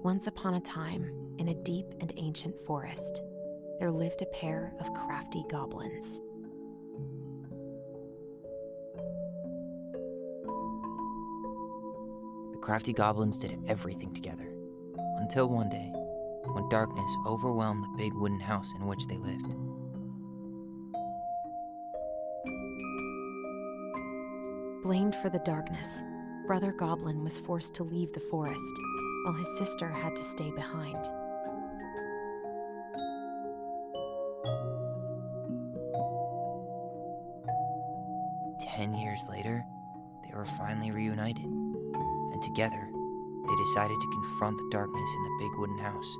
Once upon a time, in a deep and ancient forest, there lived a pair of crafty goblins. The crafty goblins did everything together, until one day, when darkness overwhelmed the big wooden house in which they lived. Blamed for the darkness, Brother Goblin was forced to leave the forest, while his sister had to stay behind. Years later, they were finally reunited, and together, they decided to confront the darkness in the big wooden house.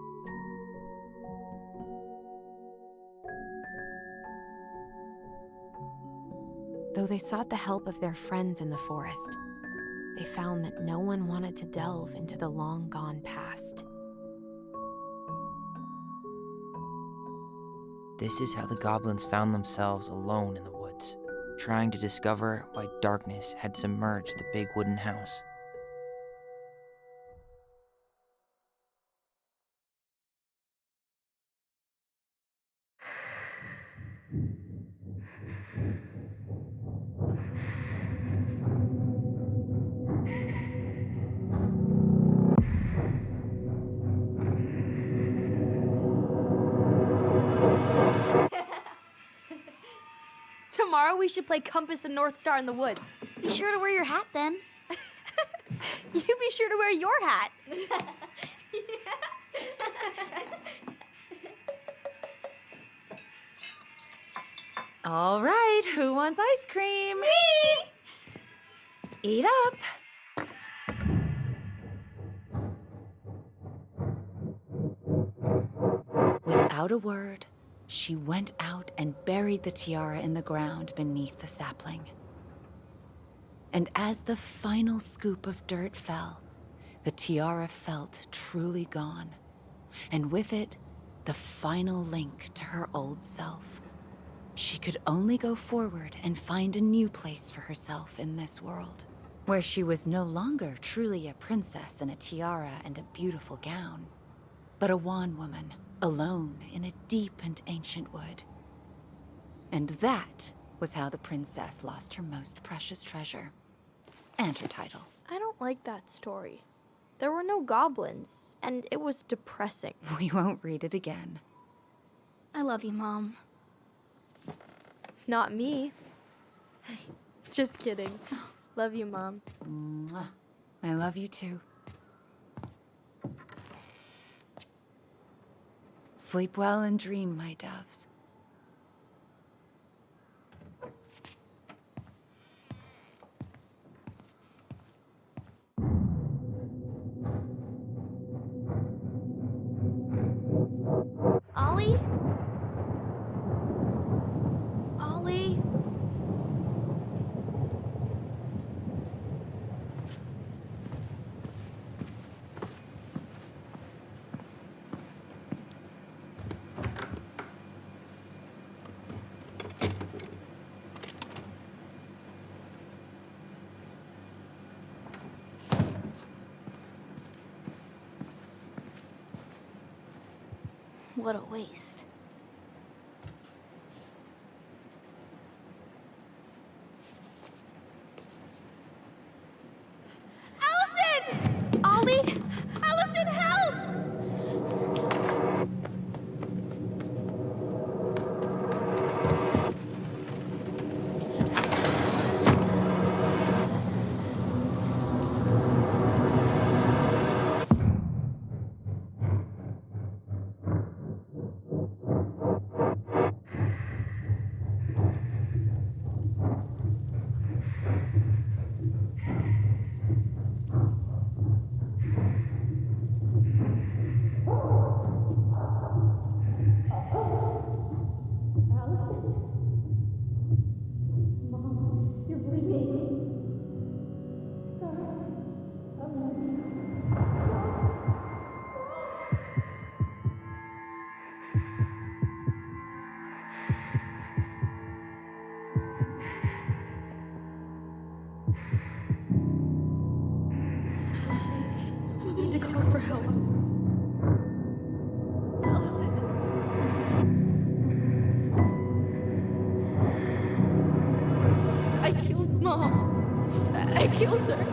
Though they sought the help of their friends in the forest, they found that no one wanted to delve into the long-gone past. This is how the goblins found themselves alone in the woods, trying to discover why darkness had submerged the big wooden house. Tomorrow we should play Compass and North Star in the woods. Be sure to wear your hat then. You be sure to wear your hat. All right, who wants ice cream? Me! Eat up. Without a word, she went out and buried the tiara in the ground beneath the sapling. And as the final scoop of dirt fell, the tiara felt truly gone, and with it, the final link to her old self. She could only go forward and find a new place for herself in this world, where she was no longer truly a princess in a tiara and a beautiful gown, but a wan woman, alone in a deep and ancient wood. And that was how the princess lost her most precious treasure, and her title. I don't like that story. There were no goblins, and it was depressing. We won't read it again. I love you, Mom. Not me. Just kidding. Love you, Mom. Mwah. I love you too. Sleep well and dream, my doves. Ollie? Ollie? What a waste. Allison! Ollie! Allison, help! I need to call for help. I killed Mom. I killed her.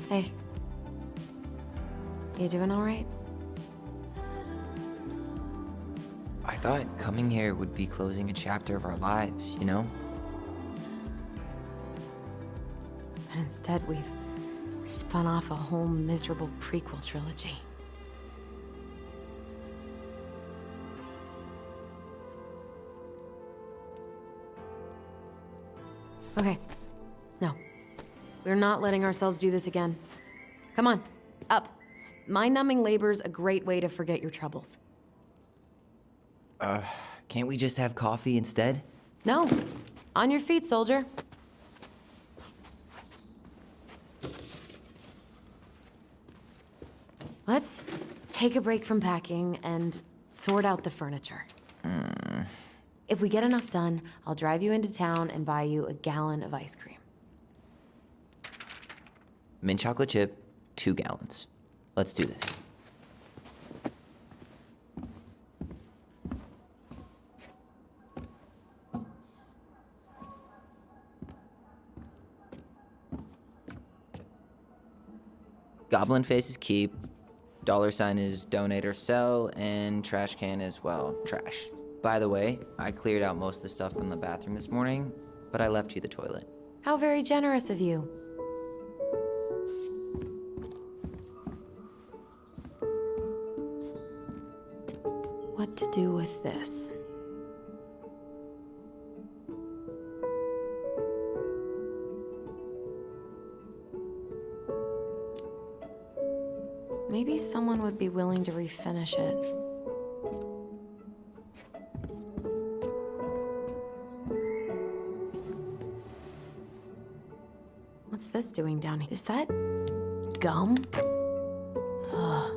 Hey. You doing all right? I thought coming here would be closing a chapter of our lives, you know? And instead, we've spun off a whole miserable prequel trilogy. Okay. No. We're not letting ourselves do this again. Come on, up. Mind-numbing labor's a great way to forget your troubles. Can't we just have coffee instead? No. On your feet, soldier. Let's take a break from packing and sort out the furniture. If we get enough done, I'll drive you into town and buy you a gallon of ice cream. Mint chocolate chip, 2 gallons. Let's do this. Goblin face is keep, $ is donate or sell, and trash can is, well, trash. By the way, I cleared out most of the stuff from the bathroom this morning, but I left you the toilet. How very generous of you. What to do with this? maybe someone would be willing to refinish it. What's this doing down here? Is that gum? Ugh.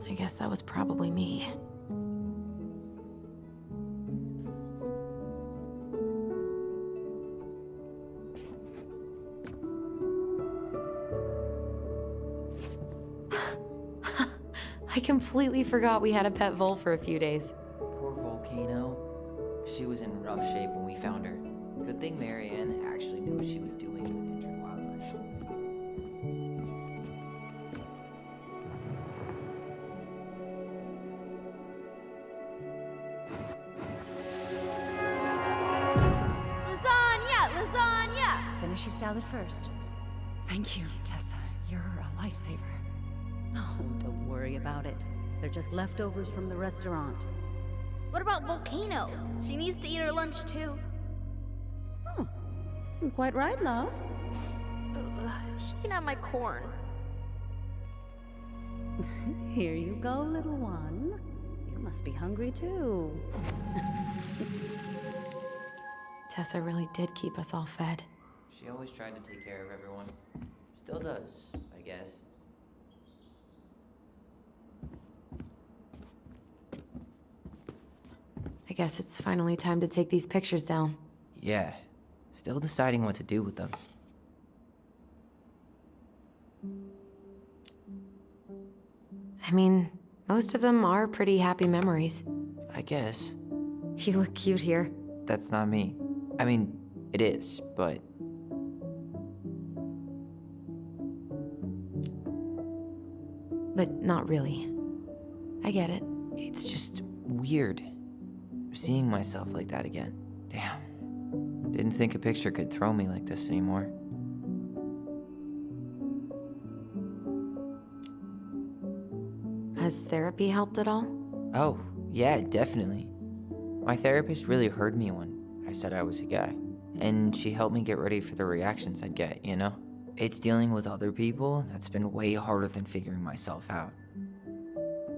I guess that was probably me. I completely forgot we had a pet vole for a few days. Poor Volcano. She was in rough shape when we found her. Good thing Marianne actually knew what she was doing with injured wildlife. Lasagna! Finish your salad first. Thank you, Tessa. You're a lifesaver. Oh, don't worry about it. They're just leftovers from the restaurant. What about Volcano? She needs to eat her lunch too. Oh, quite right, love. She can have my corn. Here you go, little one. You must be hungry too. Tessa really did keep us all fed. She always tried to take care of everyone. Still does, I guess. I guess it's finally time to take these pictures down. Yeah. Still deciding what to do with them. I mean, most of them are pretty happy memories. I guess. You look cute here. That's not me. I mean, it is, but... But not really. I get it. It's just weird. Seeing myself like that again. Damn. Didn't think a picture could throw me like this anymore. Has therapy helped at all? Oh, yeah, definitely. My therapist really heard me when I said I was a guy. And she helped me get ready for the reactions I'd get, you know? It's dealing with other people that's been way harder than figuring myself out.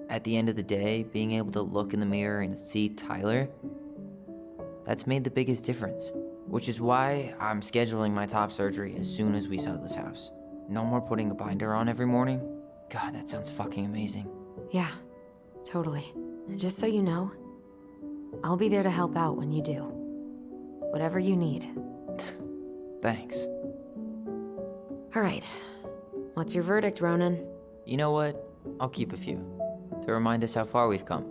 At the end of the day, being able to look in the mirror and see Tyler, that's made the biggest difference. Which is why I'm scheduling my top surgery as soon as we sell this house. No more putting a binder on every morning. God, that sounds fucking amazing. Yeah, totally. And just so you know, I'll be there to help out when you do. Whatever you need. Thanks. All right. What's your verdict, Ronan? You know what? I'll keep a few. To remind us how far we've come.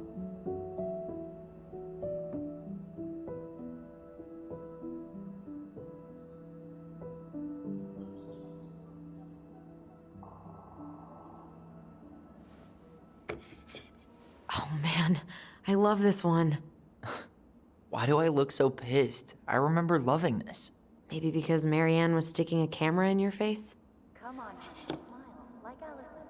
Oh man, I love this one. Why do I look so pissed? I remember loving this. Maybe because Marianne was sticking a camera in your face? Come on, smile like Allison.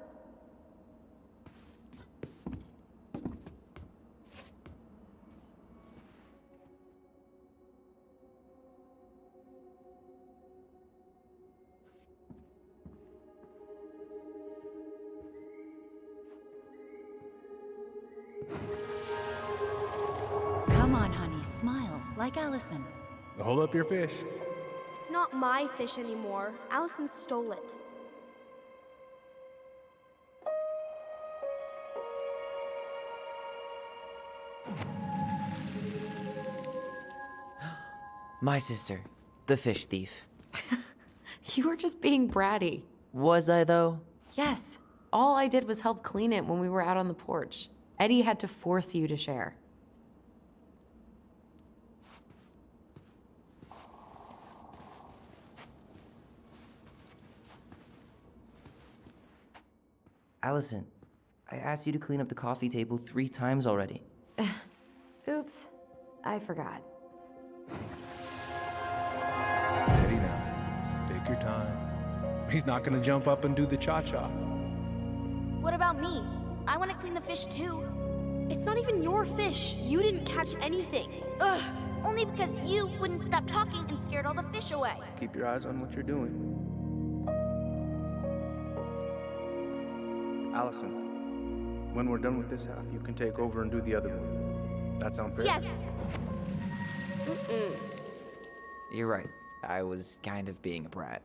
Come on, honey, smile like Allison. Hold up your fish. It's not my fish anymore. Allison stole it. My sister, the fish thief. You were just being bratty. Was I, though? Yes, all I did was help clean it when we were out on the porch. Eddie had to force you to share. Allison, I asked you to clean up the coffee table 3 times already. Oops, I forgot. Steady now. Take your time. He's not gonna jump up and do the cha-cha. What about me? I want to clean the fish too. It's not even your fish. You didn't catch anything. Ugh, only because you wouldn't stop talking and scared all the fish away. Keep your eyes on what you're doing. Allison, when we're done with this half, you can take over and do the other one. That sound fair? Yes. You're right. I was kind of being a brat.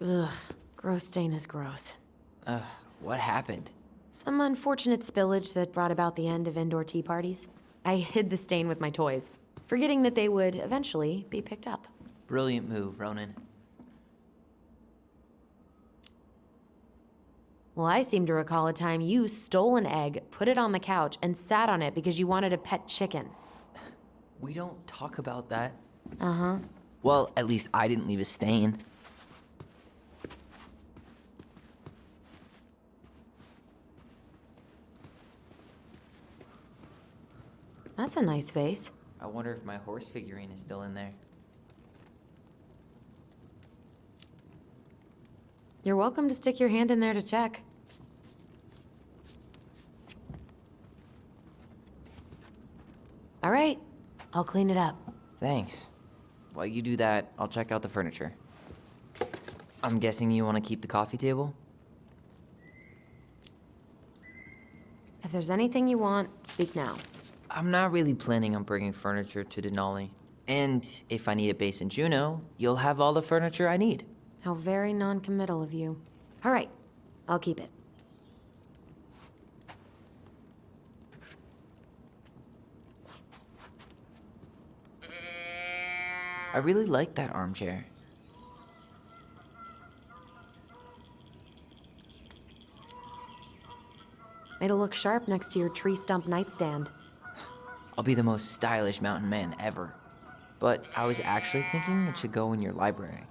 Ugh, gross stain is gross. What happened? Some unfortunate spillage that brought about the end of indoor tea parties. I hid the stain with my toys, forgetting that they would eventually be picked up. Brilliant move, Ronan. Well, I seem to recall a time you stole an egg, put it on the couch, and sat on it because you wanted a pet chicken. We don't talk about that. Uh-huh. Well, at least I didn't leave a stain. That's a nice face. I wonder if my horse figurine is still in there. You're welcome to stick your hand in there to check. All right, I'll clean it up. Thanks. While you do that, I'll check out the furniture. I'm guessing you want to keep the coffee table? If there's anything you want, speak now. I'm not really planning on bringing furniture to Denali. And if I need a base in Juneau, you'll have all the furniture I need. How very non-committal of you. All right, I'll keep it. I really like that armchair. It'll look sharp next to your tree stump nightstand. I'll be the most stylish mountain man ever. But I was actually thinking it should go in your library.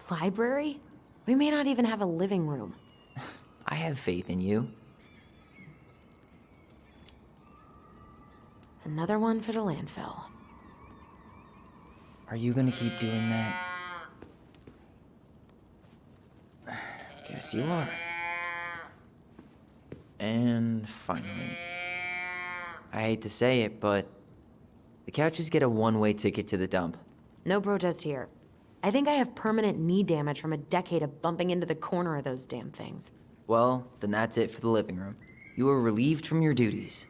Library? We may not even have a living room. I have faith in you. Another one for the landfill. Are you gonna keep doing that? Guess you are. And finally. I hate to say it, but the couches get a one-way ticket to the dump. No protest here. I think I have permanent knee damage from a decade of bumping into the corner of those damn things. Well, then that's it for the living room. You are relieved from your duties.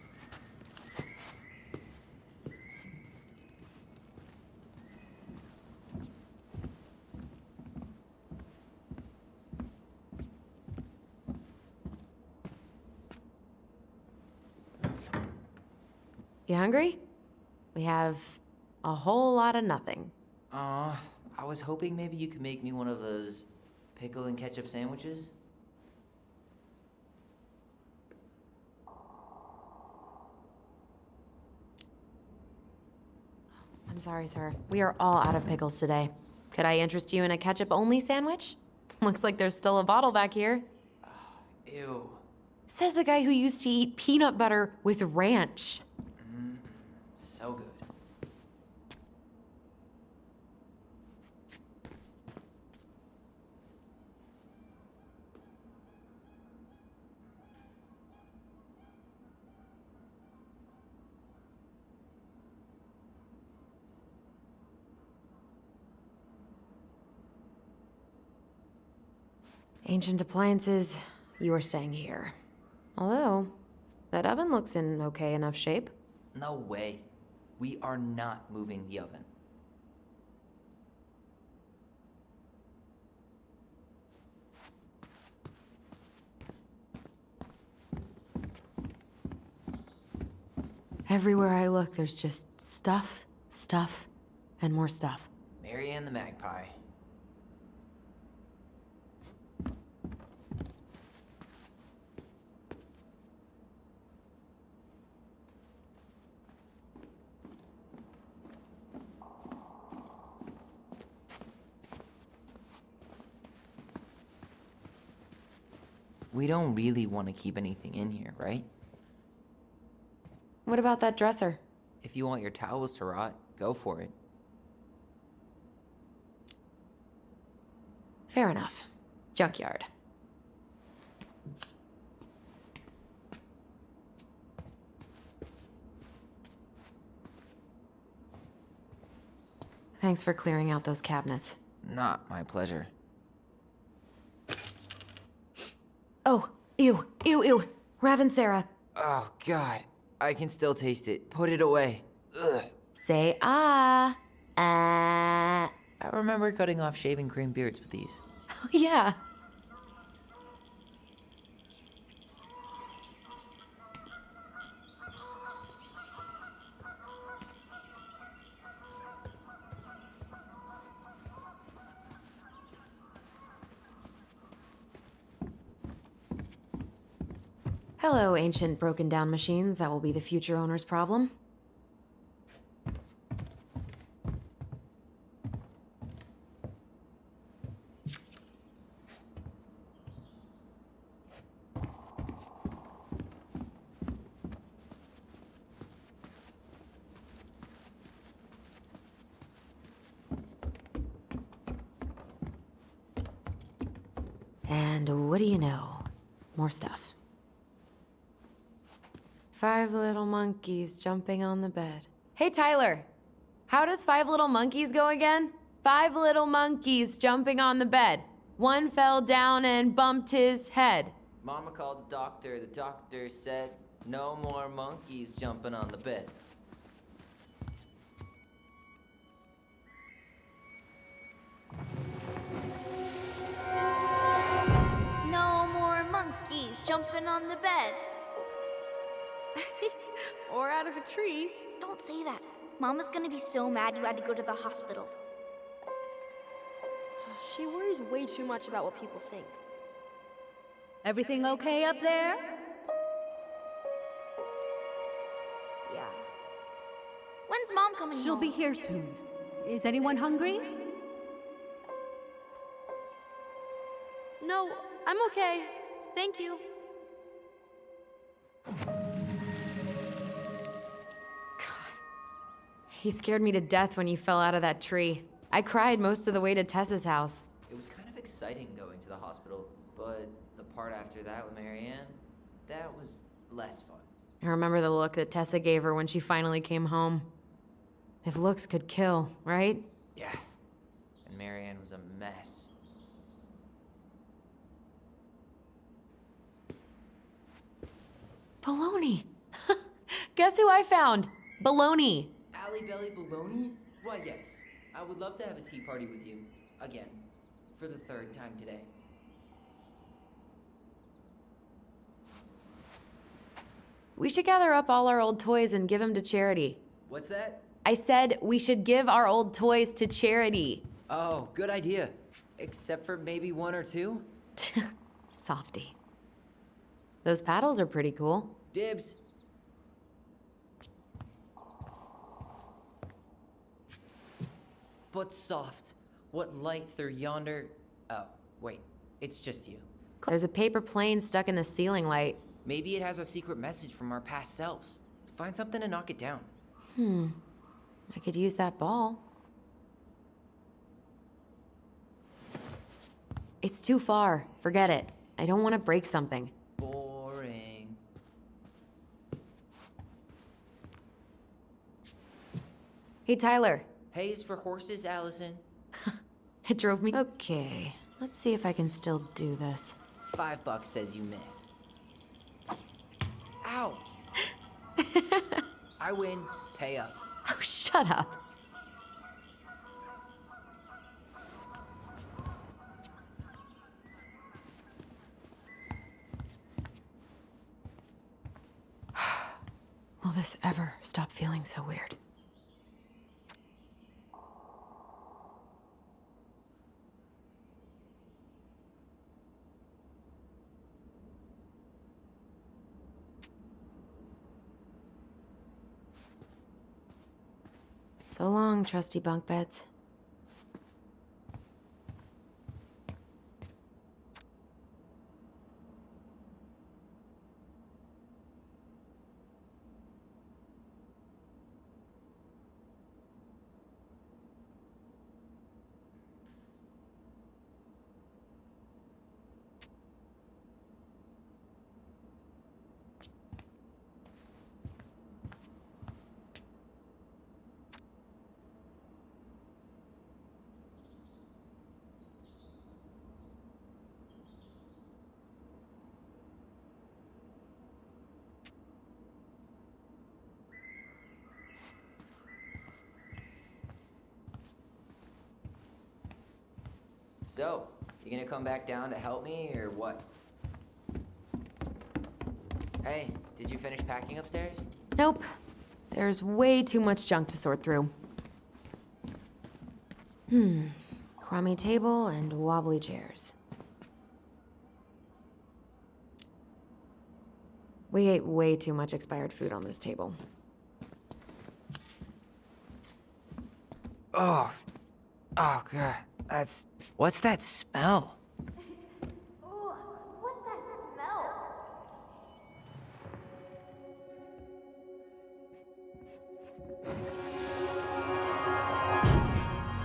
You hungry? We have a whole lot of nothing. I was hoping maybe you could make me one of those pickle and ketchup sandwiches. I'm sorry, sir. We are all out of pickles today. Could I interest you in a ketchup-only sandwich? Looks like there's still a bottle back here. Ew. Says the guy who used to eat peanut butter with ranch. So good. Ancient appliances, you are staying here. Although, that oven looks in okay enough shape. No way. We are not moving the oven. Everywhere I look, there's just stuff, stuff, and more stuff. Marianne the Magpie. We don't really want to keep anything in here, right? What about that dresser? If you want your towels to rot, go for it. Fair enough. Junkyard. Thanks for clearing out those cabinets. Not my pleasure. Oh, ew, ew, ew. Ravensara. Oh, God. I can still taste it. Put it away. Ugh. Say ah. Ah. I remember cutting off shaving cream beards with these. Oh, yeah. Hello, ancient broken down machines that will be the future owner's problem. And what do you know? More stuff. 5 little monkeys jumping on the bed. Hey, Tyler. How does 5 little monkeys go again? 5 little monkeys jumping on the bed. One fell down and bumped his head. Mama called the doctor. The doctor said, no more monkeys jumping on the bed. No more monkeys jumping on the bed. Or out of a tree. Don't say that. Mama's gonna be so mad you had to go to the hospital. She worries way too much about what people think. Everything okay up there? Yeah. When's Mom coming She'll home? be here soon. Is anyone hungry? No, I'm okay. Thank you. You scared me to death when you fell out of that tree. I cried most of the way to Tessa's house. It was kind of exciting going to the hospital, but the part after that with Marianne, that was less fun. I remember the look that Tessa gave her when she finally came home. If looks could kill, right? Yeah. And Marianne was a mess. Baloney. Guess who I found? Baloney. Alley Belly Baloney? Why, yes. I would love to have a tea party with you. Again. For the 3rd time today. We should gather up all our old toys and give them to charity. What's that? I said we should give our old toys to charity. Oh, good idea. Except for maybe 1 or 2? Softy. Those paddles are pretty cool. Dibs. But soft. What light through yonder... Oh, wait. It's just you. There's a paper plane stuck in the ceiling light. Maybe it has a secret message from our past selves. Find something to knock it down. I could use that ball. It's too far. Forget it. I don't want to break something. Boring. Hey, Tyler. Hayes for horses, Allison. It drove me. Okay, let's see if I can still do this. $5 says you miss. Ow! I win. Pay up. Oh, shut up. Will this ever stop feeling so weird? So long, trusty bunk beds. So, you gonna come back down to help me, or what? Hey, did you finish packing upstairs? Nope. There's way too much junk to sort through. Crummy table and wobbly chairs. We ate way too much expired food on this table. Oh, God, what's that smell? Ooh, what's that smell?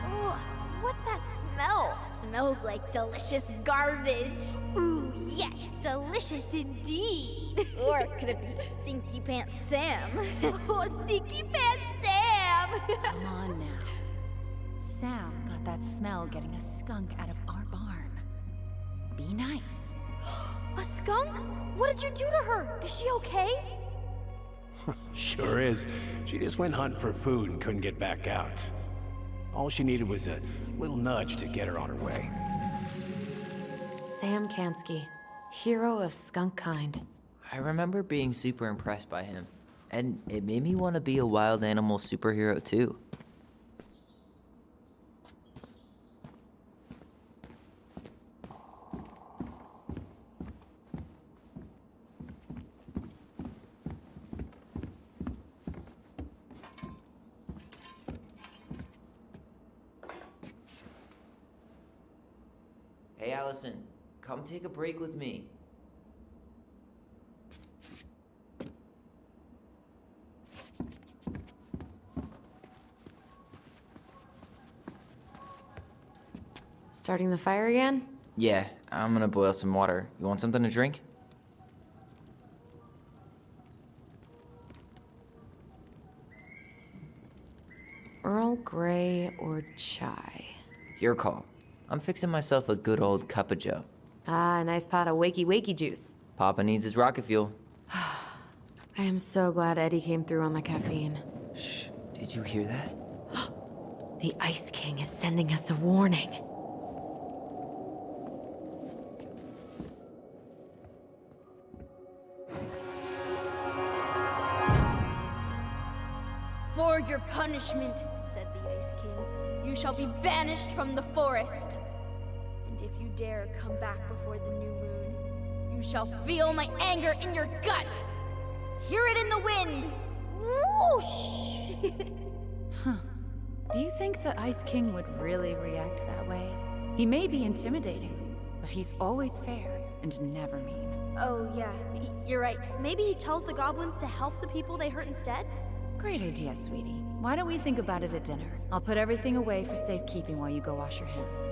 Ooh, what's that smell? Smells like delicious garbage. Ooh, yes, delicious indeed. Or could it be Stinky Pants Sam? Oh, Stinky Pants Sam! Come on now. Sam got that smell getting a skunk out of our barn. Be nice. A skunk? What did you do to her? Is she okay? Sure is. She just went hunting for food and couldn't get back out. All she needed was a little nudge to get her on her way. Sam Kansky, hero of skunk kind. I remember being super impressed by him, and it made me want to be a wild animal superhero too. Hey, Allison, come take a break with me. Starting the fire again? Yeah, I'm gonna boil some water. You want something to drink? Earl Grey or chai? Your call. I'm fixing myself a good old cup of joe. Ah, a nice pot of wakey juice. Papa needs his rocket fuel. I am so glad Eddie came through on the caffeine. Shh, did you hear that? The Ice King is sending us a warning. For your punishment, said the Ice King, you shall be banished from the forest. And if you dare come back before the new moon, you shall feel my anger in your gut. Hear it in the wind. Whoosh! Do you think the Ice King would really react that way? He may be intimidating, but he's always fair and never mean. Oh, yeah, you're right. Maybe he tells the goblins to help the people they hurt instead? Great idea, sweetie. Why don't we think about it at dinner? I'll put everything away for safekeeping while you go wash your hands.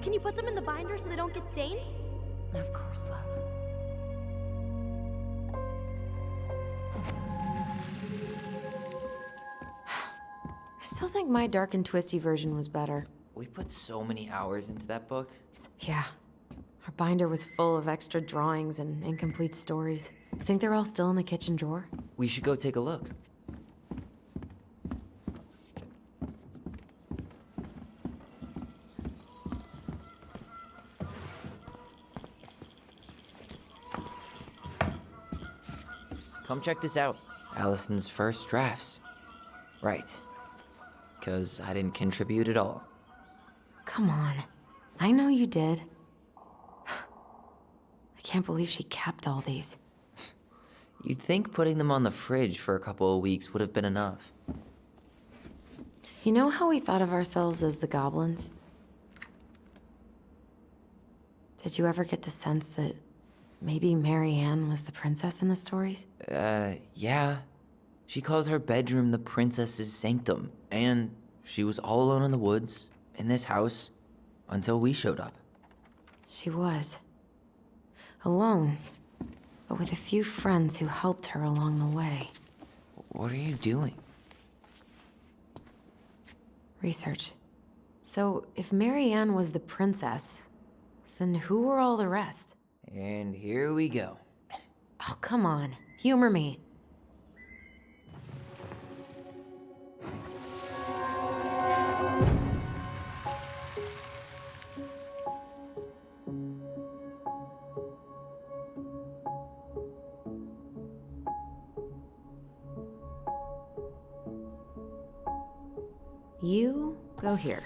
Can you put them in the binder so they don't get stained? Of course, love. I still think my dark and twisty version was better. We put so many hours into that book. Yeah. Our binder was full of extra drawings and incomplete stories. I think they're all still in the kitchen drawer. We should go take a look. Come check this out. Allison's first drafts. Right. 'Cause I didn't contribute at all. Come on. I know you did. I can't believe she kept all these. You'd think putting them on the fridge for a couple of weeks would have been enough. You know how we thought of ourselves as the goblins? Did you ever get the sense that maybe Mary Ann was the princess in the stories? Yeah. She called her bedroom the princess's sanctum, and she was all alone in the woods, in this house, until we showed up. She was. Alone, but with a few friends who helped her along the way. What are you doing? Research. So, if Mary Ann was the princess, then who were all the rest? And here we go. Oh, come on. Humor me. You go here.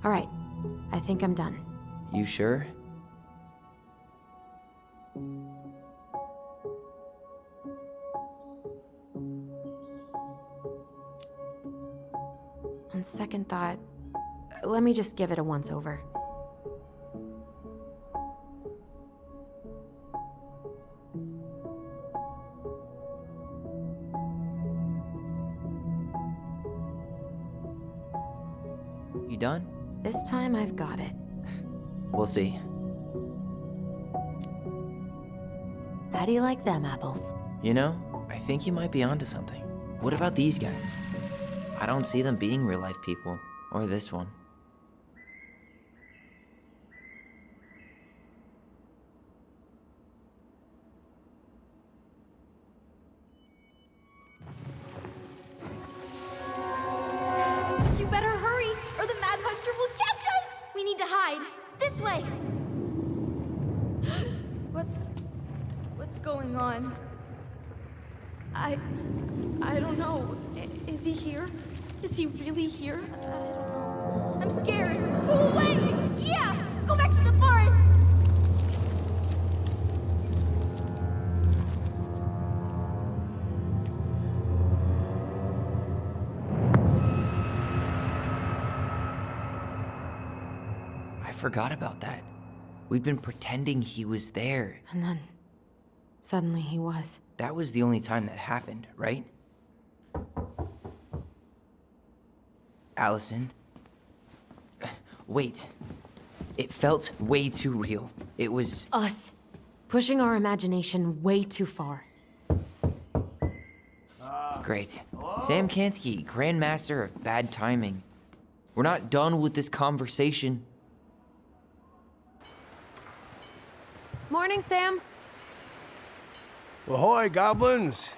All right, I think I'm done. You sure? On second thought, let me just give it a once-over. You done? This time I've got it. We'll see. How do you like them apples? You know, I think you might be onto something. What about these guys? I don't see them being real-life people. Or this one. You better hurry, or the Mad Hunter will catch us! We need to hide. This way! What's going on? I don't know. Is he here? Is he really here? I don't know. I'm scared. Go away! Yeah! Go back to the forest! I forgot about that. We'd been pretending he was there. And then, suddenly he was. That was the only time that happened, right? Allison? Wait. It felt way too real. It was... Us. Pushing our imagination way too far. Great. Sam Kansky, Grandmaster of Bad Timing. We're not done with this conversation. Morning, Sam. Ahoy, goblins!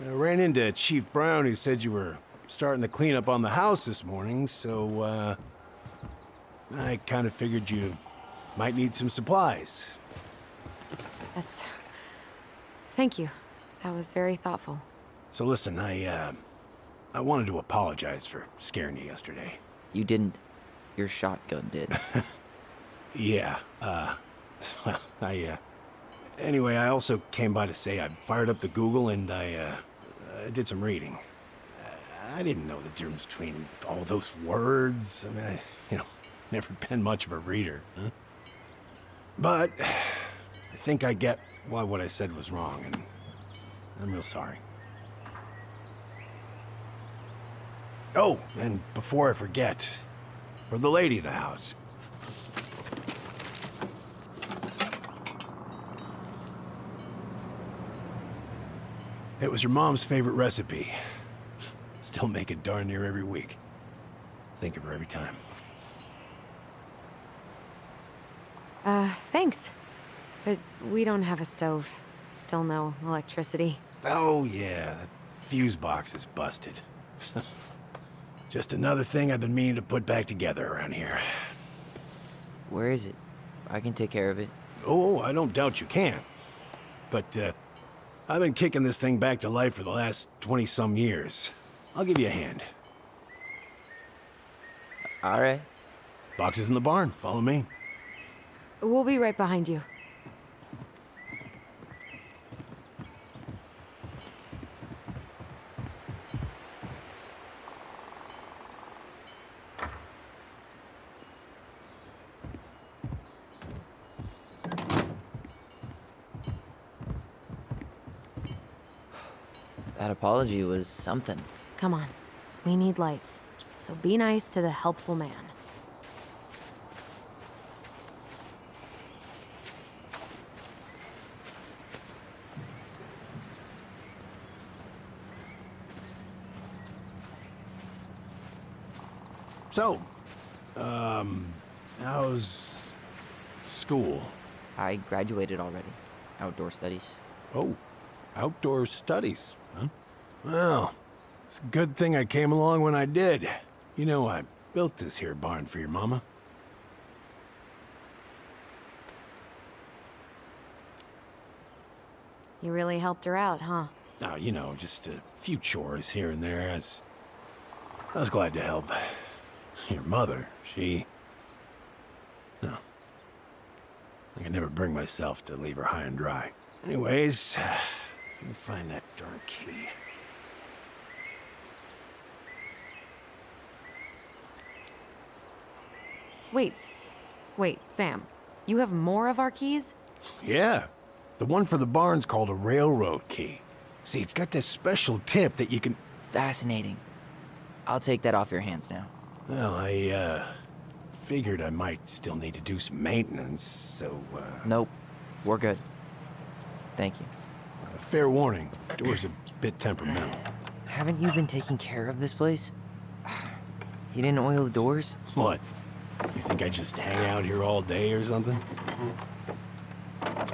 I ran into Chief Brown, who said you were starting to clean up on the house this morning, so, I kind of figured you might need some supplies. That's... Thank you. That was very thoughtful. So listen, I wanted to apologize for scaring you yesterday. You didn't. Your shotgun did. Yeah, well, anyway, I also came by to say I fired up the Google and I did some reading. I didn't know the difference between all those words. I mean, never been much of a reader. Huh? But I think I get why what I said was wrong, and I'm real sorry. Oh, and before I forget, for the lady of the house. It was her mom's favorite recipe. Still make it darn near every week. Think of her every time. Thanks. But we don't have a stove. Still no electricity. Oh, yeah, that fuse box is busted. Just another thing I've been meaning to put back together around here. Where is it? I can take care of it. Oh, I don't doubt you can. But, I've been kicking this thing back to life for the last 20-some years. I'll give you a hand. All right. Box is in the barn. Follow me. We'll be right behind you. That apology was something. Come on. We need lights. So be nice to the helpful man. So, how's school? I graduated already. Outdoor studies. Oh, outdoor studies, huh? Well, it's a good thing I came along when I did. You know, I built this here barn for your mama. You really helped her out, huh? Now, you know, just a few chores here and there. I was glad to help. Your mother, she... No. I could never bring myself to leave her high and dry. Anyways, let me find that darn key. Wait, Sam. You have more of our keys? Yeah. The one for the barn's called a railroad key. See, it's got this special tip that you can... Fascinating. I'll take that off your hands now. Well, I, figured I might still need to do some maintenance, so, Nope. We're good. Thank you. fair warning, door's a bit temperamental. Haven't you been taking care of this place? You didn't oil the doors? What? You think I just hang out here all day or something?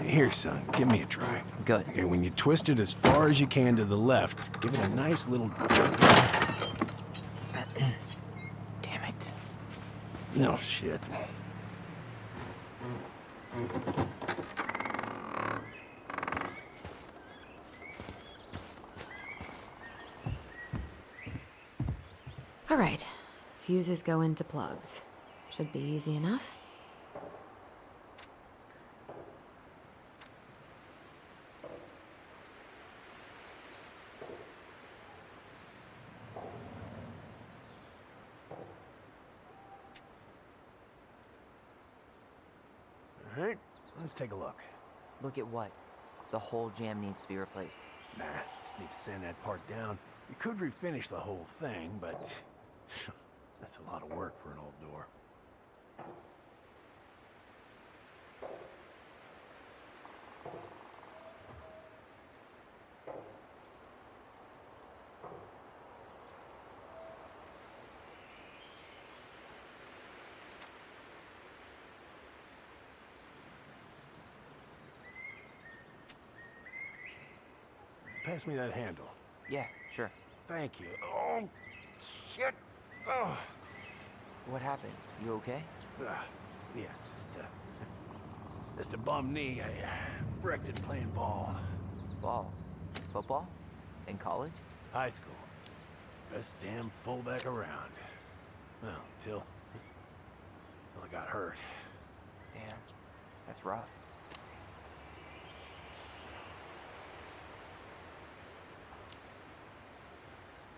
Here, son, give me a try. Good. Okay, when you twist it as far as you can to the left, give it a nice little jerk. Damn it. No shit. All right. Fuses go into plugs. Should be easy enough. All right, let's take a look. Look at what? The whole jam needs to be replaced. Nah, just need to sand that part down. You could refinish the whole thing, but that's a lot of work for an old door. Pass me that handle. Yeah, sure. Thank you. Oh, shit. Oh. What happened? You okay? Yeah, just a bum knee. I wrecked it playing ball. Ball? Football? In college? High school. Best damn fullback around. Well, till I got hurt. Damn. That's rough.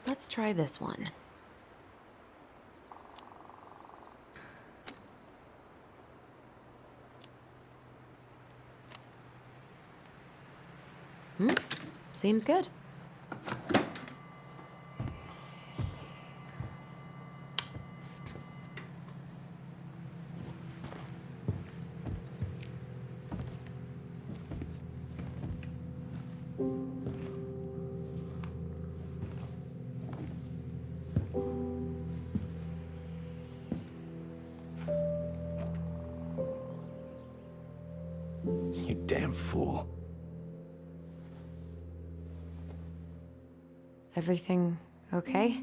Let's try this one. Seems good. You damn fool. Everything okay?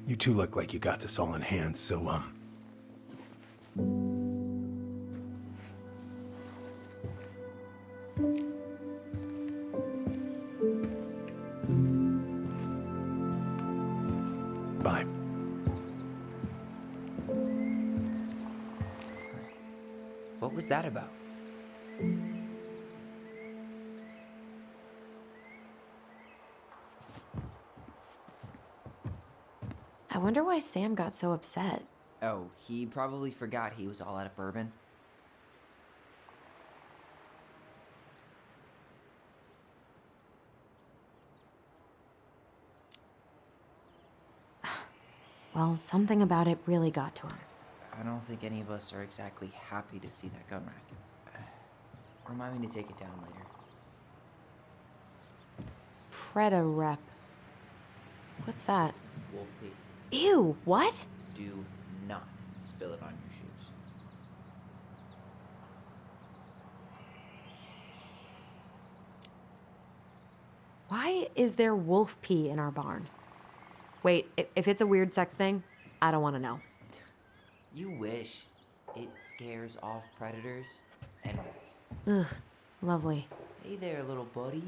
You two look like you got this all in hand, so, bye. What was that about? I wonder why Sam got so upset. Oh, he probably forgot he was all out of bourbon. Well, something about it really got to him. I don't think any of us are exactly happy to see that gun rack. Remind me to take it down later. Preda rep. What's that? Wolf Pete, Ew, what? do not spill it on your shoes. Why is there wolf pee in our barn? Wait, if it's a weird sex thing, I don't want to know. You wish. It scares off predators and rats. Ugh, lovely. Hey there, little buddy.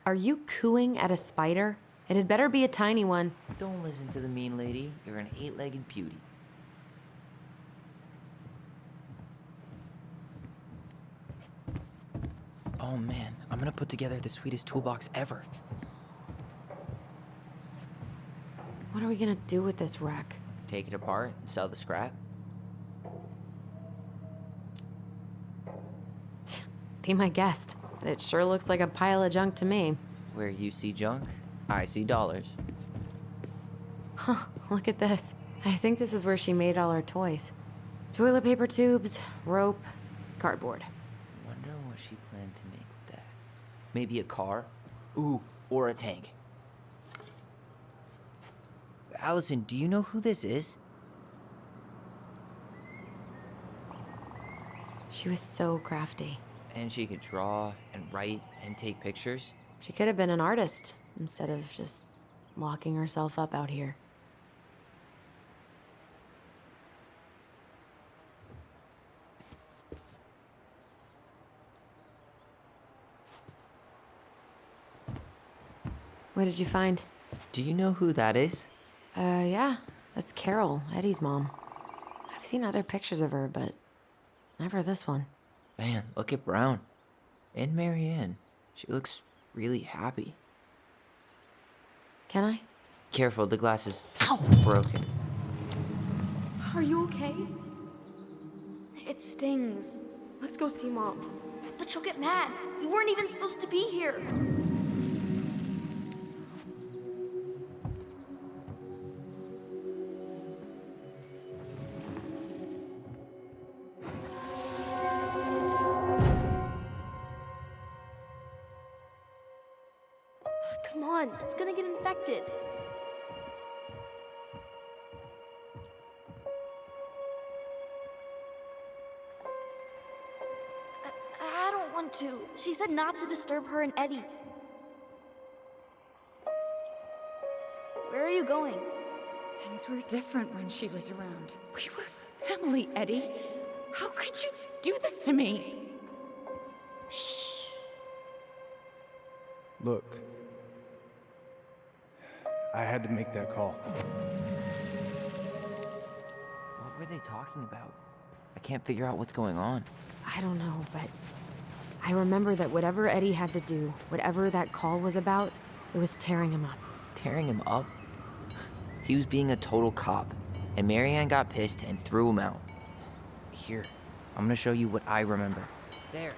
Are you cooing at a spider? It had better be a tiny one. Don't listen to the mean lady. You're an 8-legged beauty. Oh man, I'm gonna put together the sweetest toolbox ever. What are we gonna do with this wreck? Take it apart and sell the scrap. Be my guest. It sure looks like a pile of junk to me. Where you see junk, I see dollars. Huh, look at this. I think this is where she made all her toys. Toilet paper tubes, rope, cardboard. Wonder what she planned to make with that. Maybe a car? Ooh, or a tank. Allison, do you know who this is? She was so crafty. And she could draw and write and take pictures. She could have been an artist instead of just locking herself up out here. What did you find? Do you know who that is? Yeah, that's Carol, Eddie's mom. I've seen other pictures of her, but never this one. Man, look at Brown. And Marianne. She looks really happy. Can I? Careful, the glass is broken. Are you okay? It stings. Let's go see Mom. But she'll get mad. We weren't even supposed to be here. Come on, it's gonna get infected. I don't want to. She said not to disturb her and Eddie. Where are you going? Things were different when she was around. We were family, Eddie. How could you do this to me? Shh. Look, I had to make that call. What were they talking about? I can't figure out what's going on. I don't know, but I remember that whatever Eddie had to do, whatever that call was about, it was tearing him up. Tearing him up? He was being a total cop, and Marianne got pissed and threw him out. Here, I'm gonna show you what I remember. There,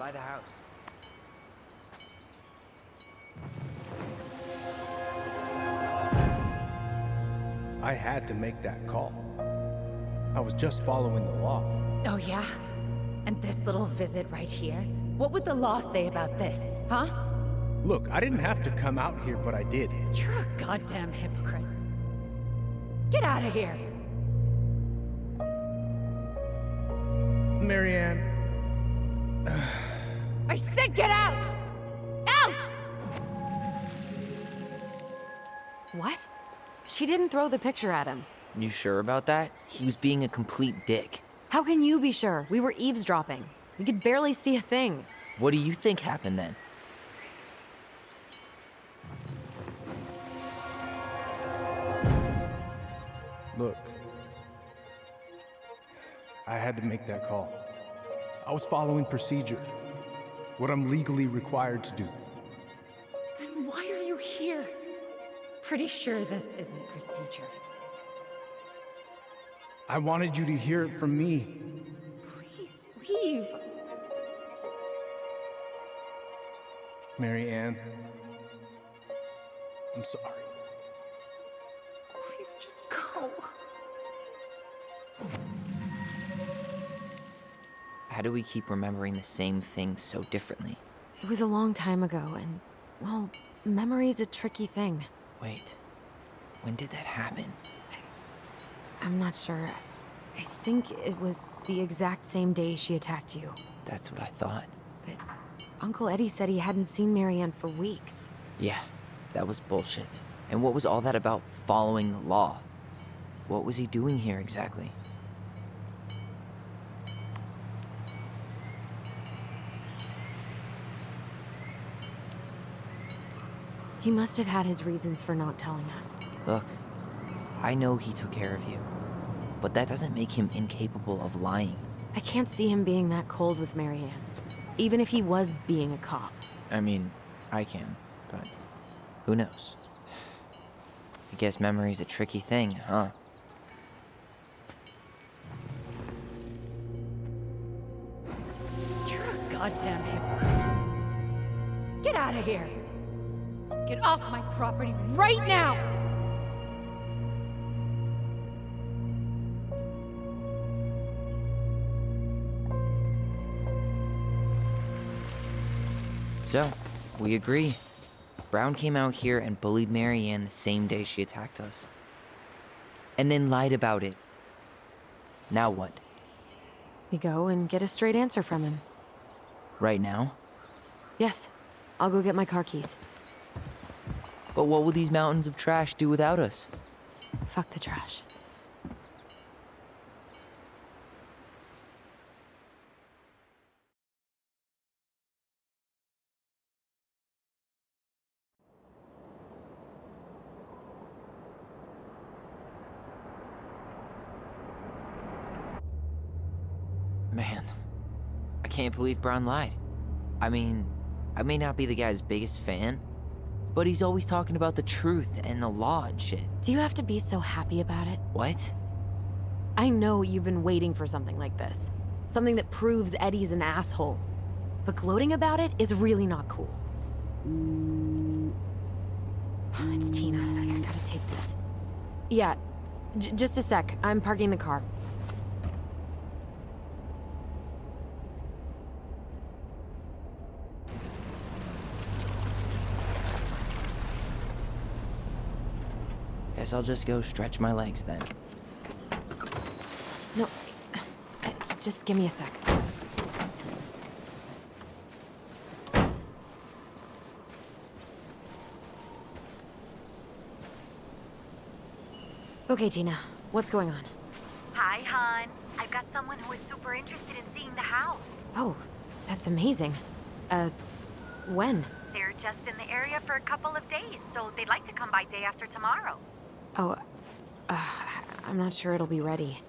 by the house. I had to make that call. I was just following the law. Oh, yeah? And this little visit right here? What would the law say about this, huh? Look, I didn't have to come out here, but I did. You're a goddamn hypocrite. Get out of here. Marianne. I said get out! Out! What? She didn't throw the picture at him. You sure about that? He was being a complete dick. How can you be sure? We were eavesdropping. We could barely see a thing. What do you think happened then? Look, I had to make that call. I was following procedure, what I'm legally required to do. Then why are you here? Pretty sure this isn't procedure. I wanted you to hear it from me. Please leave. Mary Ann. I'm sorry. Please just go. How do we keep remembering the same thing so differently? It was a long time ago, and, well, memory's a tricky thing. Wait, when did that happen? I'm not sure. I think it was the exact same day she attacked you. That's what I thought. But Uncle Eddie said he hadn't seen Marianne for weeks. Yeah, that was bullshit. And what was all that about following the law? What was he doing here exactly? He must have had his reasons for not telling us. Look, I know he took care of you, but that doesn't make him incapable of lying. I can't see him being that cold with Marianne, even if he was being a cop. I mean, I can, but who knows? I guess memory's a tricky thing, huh? You're a goddamn hypocrite. Get out of here. Get off my property right now! So, we agree. Brown came out here and bullied Marianne the same day she attacked us. And then lied about it. Now what? We go and get a straight answer from him. Right now? Yes. I'll go get my car keys. But what will these mountains of trash do without us? Fuck the trash. Man, I can't believe Brown lied. I mean, I may not be the guy's biggest fan, but he's always talking about the truth and the law and shit. Do you have to be so happy about it? What? I know you've been waiting for something like this. Something that proves Eddie's an asshole. But gloating about it is really not cool. It's Tina. I gotta take this. Yeah, just a sec. I'm parking the car. Guess I'll just go stretch my legs then. No, just give me a sec. Okay, Tina, what's going on? Hi, hon. I've got someone who is super interested in seeing the house. Oh, that's amazing. When? They're just in the area for a couple of days, so they'd like to come by day after tomorrow. Oh, I'm not sure it'll be ready.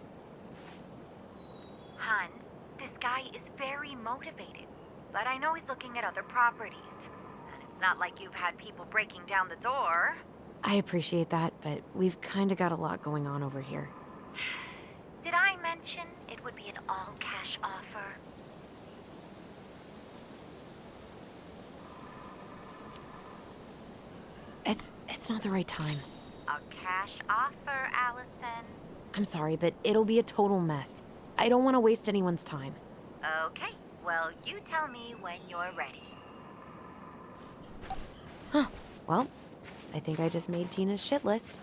Hun, this guy is very motivated, but I know he's looking at other properties. And it's not like you've had people breaking down the door. I appreciate that, but we've kinda got a lot going on over here. Did I mention it would be an all-cash offer? It's not the right time. A cash offer, Allison. I'm sorry, but it'll be a total mess. I don't want to waste anyone's time. Okay, well, you tell me when you're ready. Huh. Well, I think I just made Tina's shit list.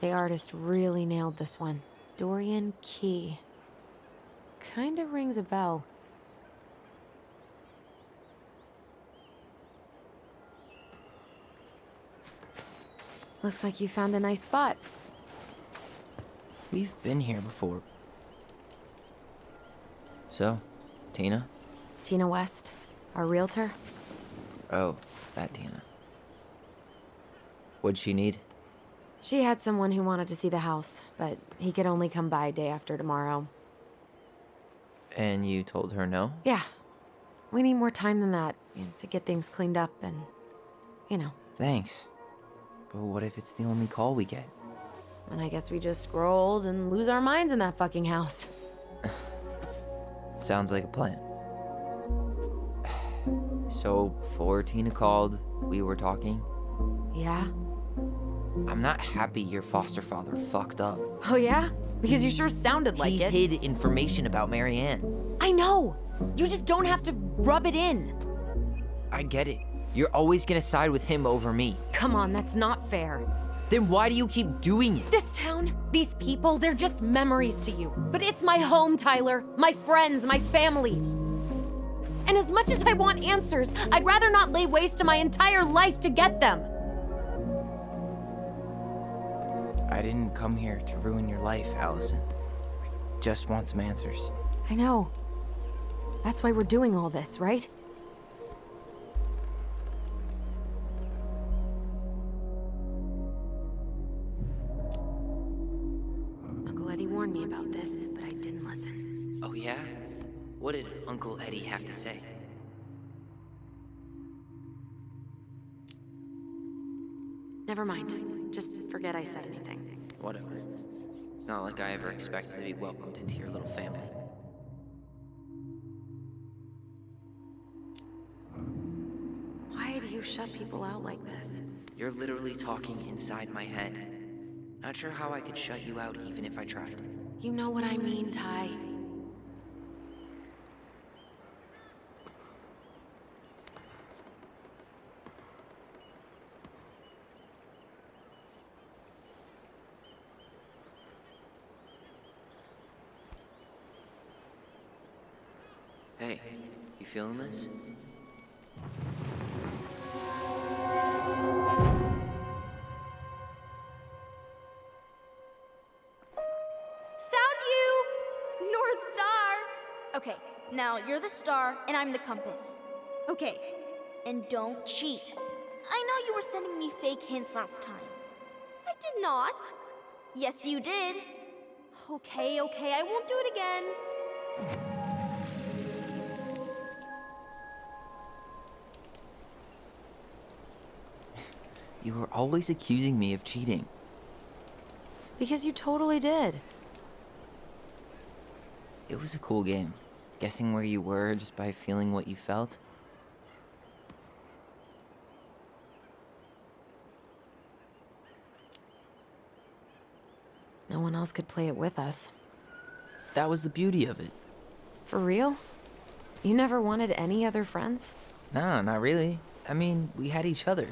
The artist really nailed this one. Dorian Key. Kinda rings a bell. Looks like you found a nice spot. We've been here before. So, Tina? Tina West, our realtor. Oh, that Tina. What'd she need? She had someone who wanted to see the house, but he could only come by day after tomorrow. And you told her no? Yeah. We need more time than that, to get things cleaned up and, Thanks. But what if it's the only call we get? And I guess we just grow old and lose our minds in that fucking house. Sounds like a plan. So, before Tina called, we were talking. Yeah? I'm not happy your foster father fucked up. Oh yeah? Because you sure sounded like He it. hid information about Marianne. I know! You just don't have to rub it in. I get it. You're always gonna side with him over me. Come on, that's not fair. Then why do you keep doing it? This town, these people, they're just memories to you. But it's my home, Tyler. My friends, my family. And as much as I want answers, I'd rather not lay waste to my entire life to get them. I didn't come here to ruin your life, Allison. I just want some answers. I know. That's why we're doing all this, right? Uncle Eddie warned me about this, but I didn't listen. Oh yeah? What did Uncle Eddie have to say? Never mind. Just forget I said anything. Whatever. It's not like I ever expected to be welcomed into your little family. Why do you shut people out like this? You're literally talking inside my head. Not sure how I could shut you out even if I tried. You know what I mean, Ty. Hey, you feeling this? Found you! North Star! Okay, now you're the star and I'm the compass. Okay, and don't cheat. I know you were sending me fake hints last time. I did not. Yes, you did. Okay, I won't do it again. You were always accusing me of cheating. Because you totally did. It was a cool game. Guessing where you were just by feeling what you felt. No one else could play it with us. That was the beauty of it. For real? You never wanted any other friends? Nah, not really. I mean, we had each other.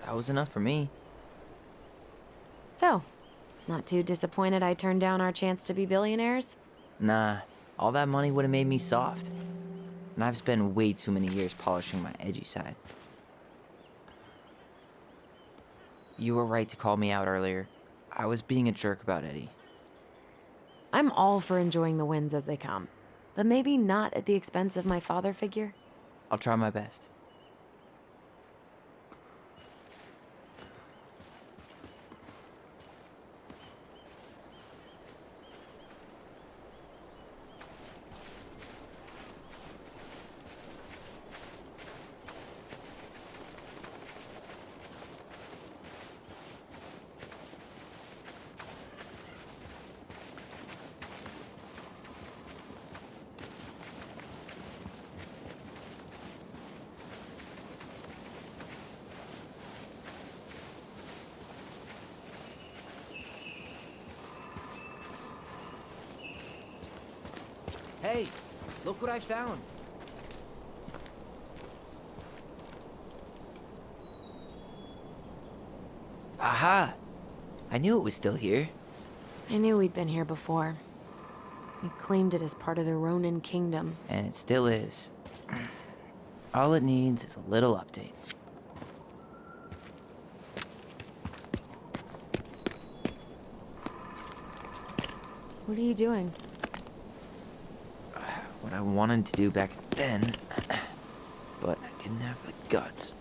That was enough for me. So, not too disappointed I turned down our chance to be billionaires? Nah, all that money would have made me soft. And I've spent way too many years polishing my edgy side. You were right to call me out earlier. I was being a jerk about Eddie. I'm all for enjoying the wins as they come, but maybe not at the expense of my father figure. I'll try my best. Hey, look what I found. Aha! I knew it was still here. I knew we'd been here before. We claimed it as part of the Ronin Kingdom. And it still is. All it needs is a little update. What are you doing? What I wanted to do back then, but I didn't have the guts.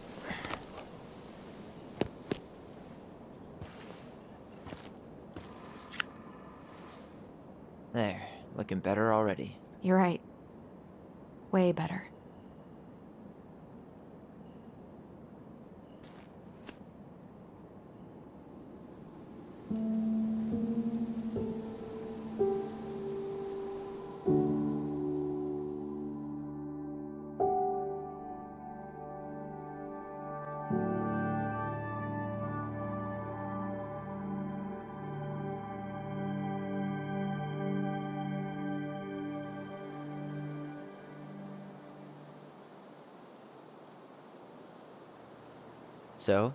There, looking better already. You're right. Way better. So,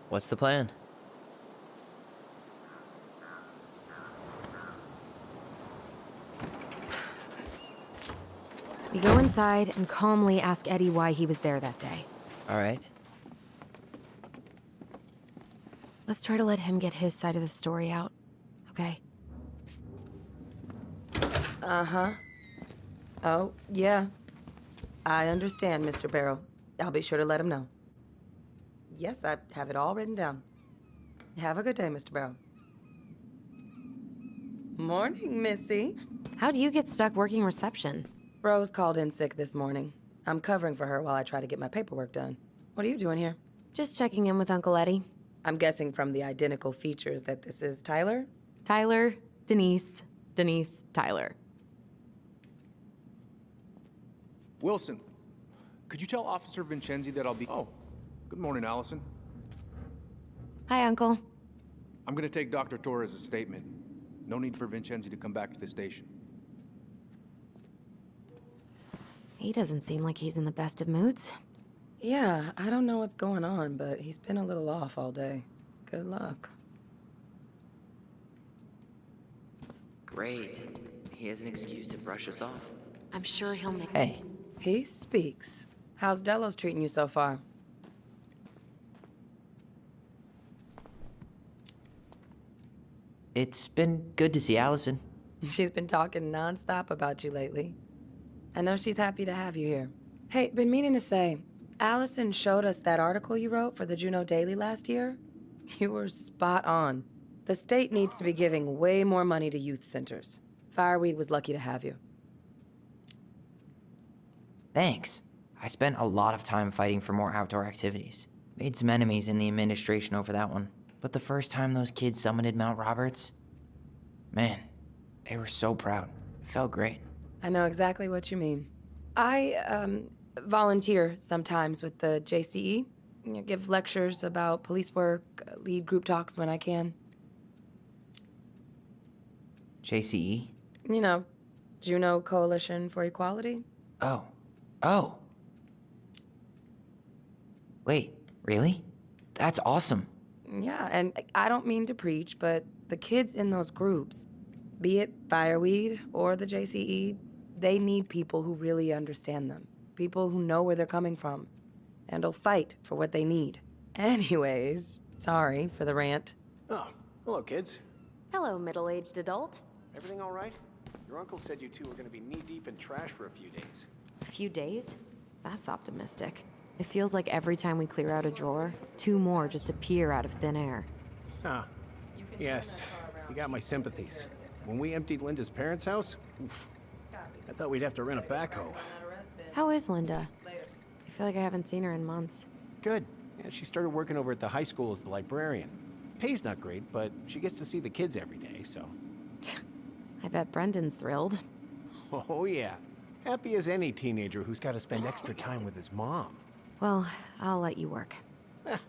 what's the plan? We go inside and calmly ask Eddie why he was there that day. All right. Let's try to let him get his side of the story out, okay? Uh-huh. Oh, yeah. I understand, Mr. Barrow. I'll be sure to let him know. Yes, I have it all written down. Have a good day, Mr. Barrow. Morning, Missy. How'd you get stuck working reception? Rose called in sick this morning. I'm covering for her while I try to get my paperwork done. What are you doing here? Just checking in with Uncle Eddie. I'm guessing from the identical features that this is Tyler? Tyler, Denise, Tyler. Wilson, could you tell Officer Vincenzi that I'll be... Oh, good morning, Allison. Hi, Uncle. I'm gonna take Dr. Torres' statement. No need for Vincenzi to come back to the station. He doesn't seem like he's in the best of moods. Yeah, I don't know what's going on, but he's been a little off all day. Good luck. Great. He has an excuse to brush us off. I'm sure he'll make... Hey, He speaks. How's Delos treating you so far? it's been good to see Allison. She's been talking nonstop about you lately. I know she's happy to have you here. Hey, been meaning to say, Allison showed us that article you wrote for the Juneau Daily last year. You were spot on. The state needs to be giving way more money to youth centers. Fireweed was lucky to have you. Thanks. I spent a lot of time fighting for more outdoor activities. Made some enemies in the administration over that one. But the first time those kids summited Mount Roberts, man, they were so proud. It felt great. I know exactly what you mean. I, volunteer sometimes with the JCE. You know, give lectures about police work, lead group talks when I can. JCE? You know, Juneau Coalition for Equality. Oh. Wait, really? That's awesome. Yeah, and I don't mean to preach, but the kids in those groups, be it Fireweed or the JCE, they need people who really understand them. People who know where they're coming from and will fight for what they need. Anyways, sorry for the rant. Oh, hello, kids. Hello, middle-aged adult. Everything all right? Your uncle said you two were gonna be knee-deep in trash for a few days. A few days? That's optimistic. It feels like every time we clear out a drawer, 2 more just appear out of thin air. Ah, yes. You got my sympathies. When we emptied Linda's parents' house, oof, I thought we'd have to rent a backhoe. How is Linda? I feel like I haven't seen her in months. Good. Yeah, she started working over at the high school as the librarian. Pay's not great, but she gets to see the kids every day, so... I bet Brendan's thrilled. Oh, yeah. Happy as any teenager who's got to spend extra time with his mom. Well, I'll let you work.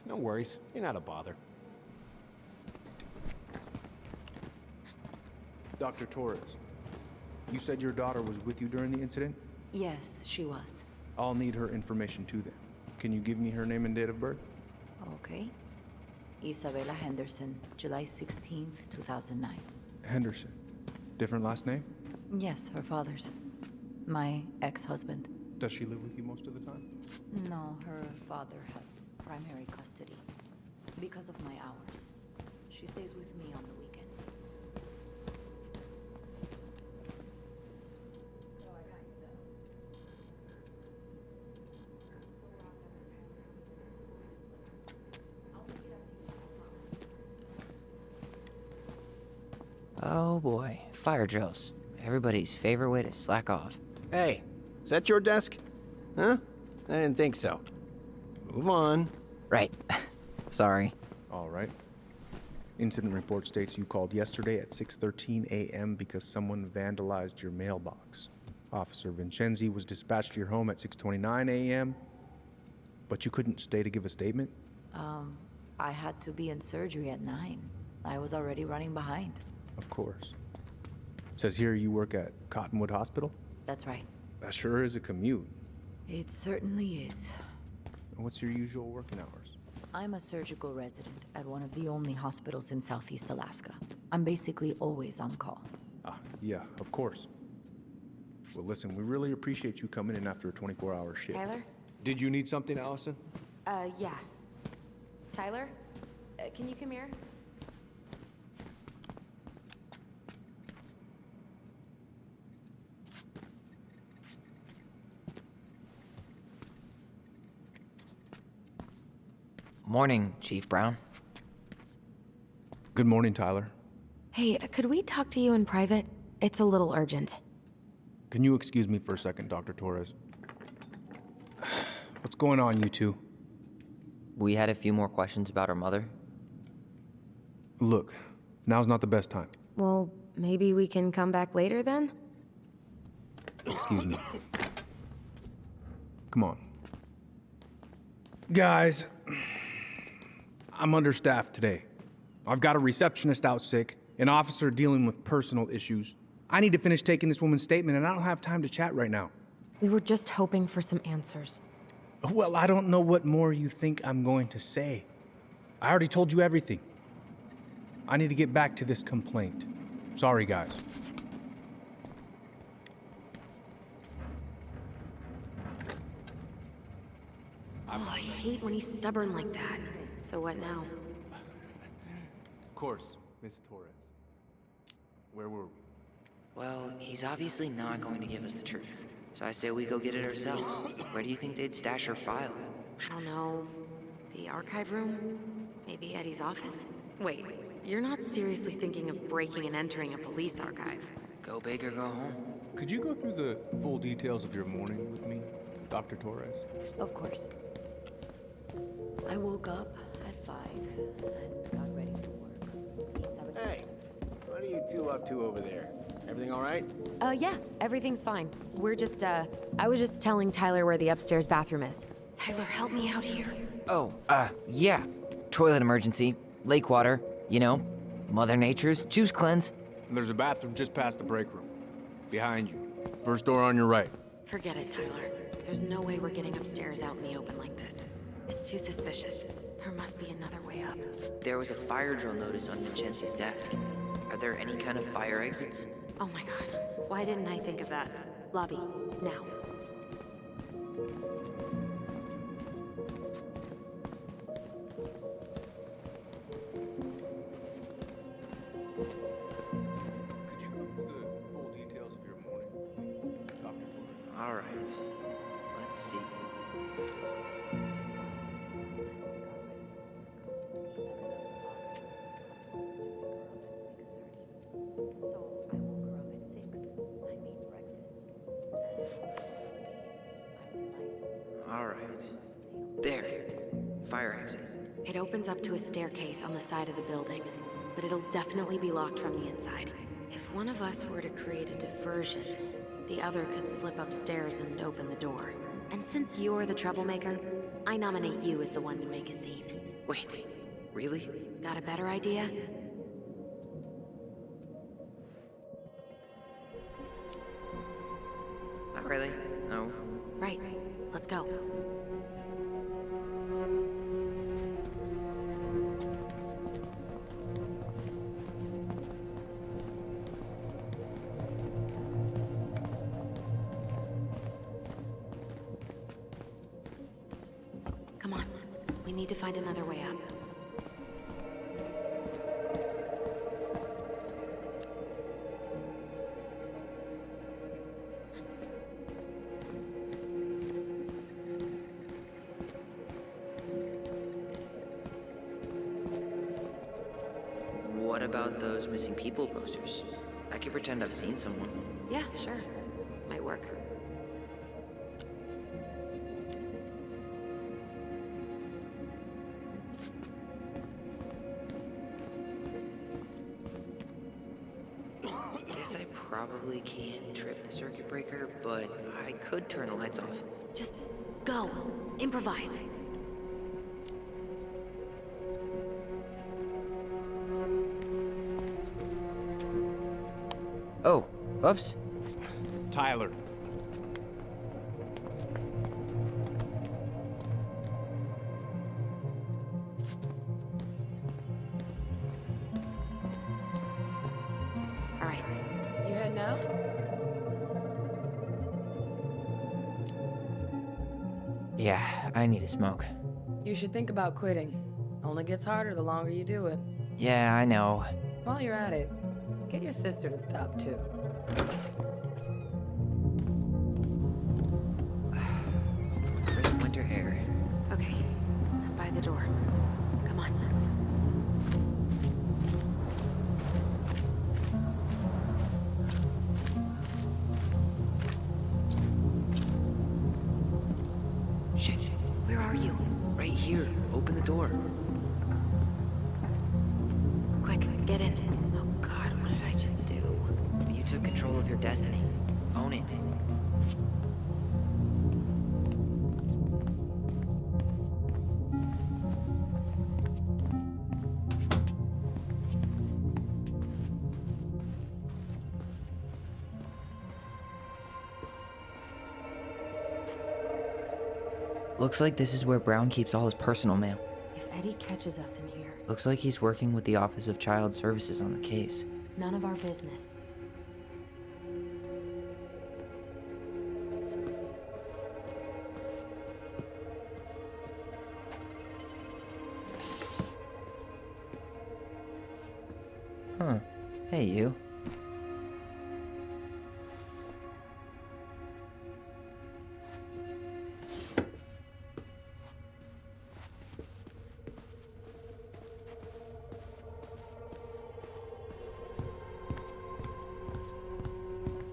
No worries. You're not a bother. Dr. Torres, you said your daughter was with you during the incident? Yes, she was. I'll need her information too then. Can you give me her name and date of birth? Okay. Isabella Henderson, July 16th, 2009. Henderson. Different last name? Yes, her father's. My ex-husband. Does she live with you most of the time? No, her father has primary custody. Because of my hours. She stays with me on the weekends. Oh boy, fire drills. Everybody's favorite way to slack off. Hey, is that your desk? Huh? I didn't think so. Move on. Right. Sorry. All right. Incident report states you called yesterday at 6:13 a.m. because someone vandalized your mailbox. Officer Vincenzi was dispatched to your home at 6:29 a.m., but you couldn't stay to give a statement? I had to be in surgery at 9. I was already running behind. Of course. Says here you work at Cottonwood Hospital? That's right. That sure is a commute. It certainly is. What's your usual working hours? I'm a surgical resident at one of the only hospitals in Southeast Alaska. I'm basically always on call. Ah, yeah, of course. Well, listen, we really appreciate you coming in after a 24-hour shift. Tyler? Did you need something, Allison? Yeah. Tyler? Can you come here? Morning, Chief Brown. Good morning, Tyler. Hey, could we talk to you in private? It's a little urgent. Can you excuse me for a second, Dr. Torres? What's going on, you two? We had a few more questions about our mother. Look, now's not the best time. Well, maybe we can come back later then? Excuse me. Come on. Guys, I'm understaffed today. I've got a receptionist out sick, an officer dealing with personal issues. I need to finish taking this woman's statement, and I don't have time to chat right now. We were just hoping for some answers. Well, I don't know what more you think I'm going to say. I already told you everything. I need to get back to this complaint. Sorry, guys. Oh, I hate when he's stubborn like that. So what now? Of course, Miss Torres. Where were we? Well, he's obviously not going to give us the truth. So I say we go get it ourselves. Where do you think they'd stash her file? I don't know. The archive room? Maybe Eddie's office? Wait, you're not seriously thinking of breaking and entering a police archive? Go big or go home. Could you go through the full details of your morning with me, Dr. Torres? Of course. I woke up at 5 and got ready for work. Hey, what are you two up to over there? Everything all right? Yeah, everything's fine. We're just, I was just telling Tyler where the upstairs bathroom is. Tyler, help me out here. Oh, yeah. Toilet emergency. Lake water. You know, Mother Nature's juice cleanse. There's a bathroom just past the break room. Behind you. First door on your right. Forget it, Tyler. There's no way we're getting upstairs out in the open like this. It's too suspicious. There must be another way up. There was a fire drill notice on Vincenzi's desk. Are there any kind of fire exits? Oh my god. Why didn't I think of that? Lobby, now. Could you go through the full details of your morning, Dr. Torres? All right. Let's see. All right. There. Fire exit. It opens up to a staircase on the side of the building, but it'll definitely be locked from the inside. If one of us were to create a diversion, the other could slip upstairs and open the door. And since you're the troublemaker, I nominate you as the one to make a scene. Wait. Really? Got a better idea? Not really. No. Right. Let's go. Come on. We need to find another way up. What about those missing people posters? I could pretend I've seen someone. Yeah, sure. Might work. Guess I probably can't trip the circuit breaker, but I could turn the lights off. Just go. Improvise. Oh, oops. Tyler. All right. You heading out? Yeah, I need a smoke. You should think about quitting. Only gets harder the longer you do it. Yeah, I know. While you're at it, get your sister to stop too. Crisp winter air. Okay. By the door. Come on. Shit. Where are you? Right here. Open the door. Quick, get in. Oh God, what did I just do? You took control of your destiny. Own it. Looks like this is where Brown keeps all his personal mail. If Eddie catches us in here, Looks like he's working with the Office of Child Services on the case. none of our business. Huh. Hey, you.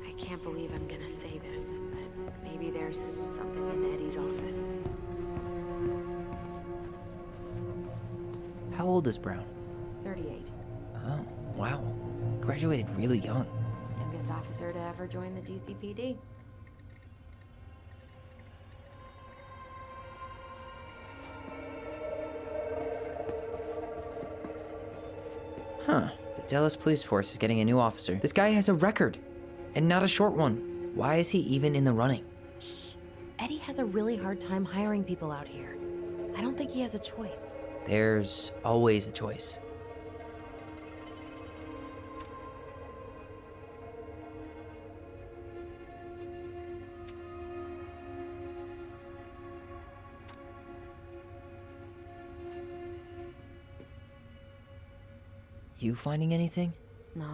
I can't believe I'm gonna say this, but maybe there's something in Eddie's office. How old is Brown? 38. Oh, wow. Graduated really young. Youngest officer to ever join the DCPD. Huh. The Delos Police Force is getting a new officer. This guy has a record, and not a short one. Why is he even in the running? Shh. Eddie has a really hard time hiring people out here. I don't think he has a choice. There's always a choice. You finding anything? No.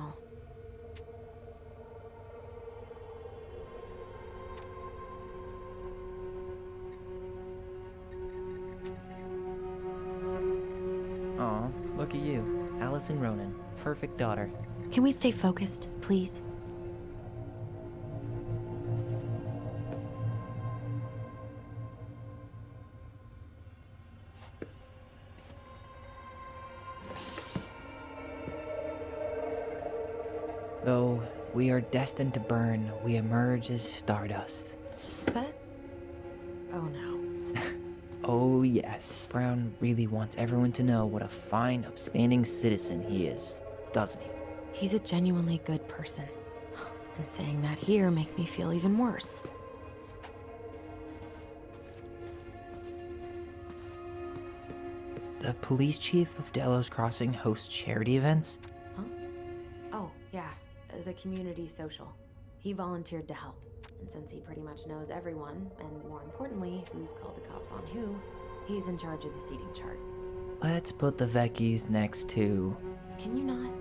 Aw, look at you. Allison Ronan. Perfect daughter. Can we stay focused, please? Though we are destined to burn, we emerge as stardust. Is that? Oh no. Oh, yes. Brown really wants everyone to know what a fine, upstanding citizen he is, doesn't he? He's a genuinely good person. And saying that here makes me feel even worse. The police chief of Delos Crossing hosts charity events? Huh? Oh, yeah. The community social. He volunteered to help. And since he pretty much knows everyone, and more importantly, who's called the cops on who, he's in charge of the seating chart. Let's put the Vecchies next to... Can you not?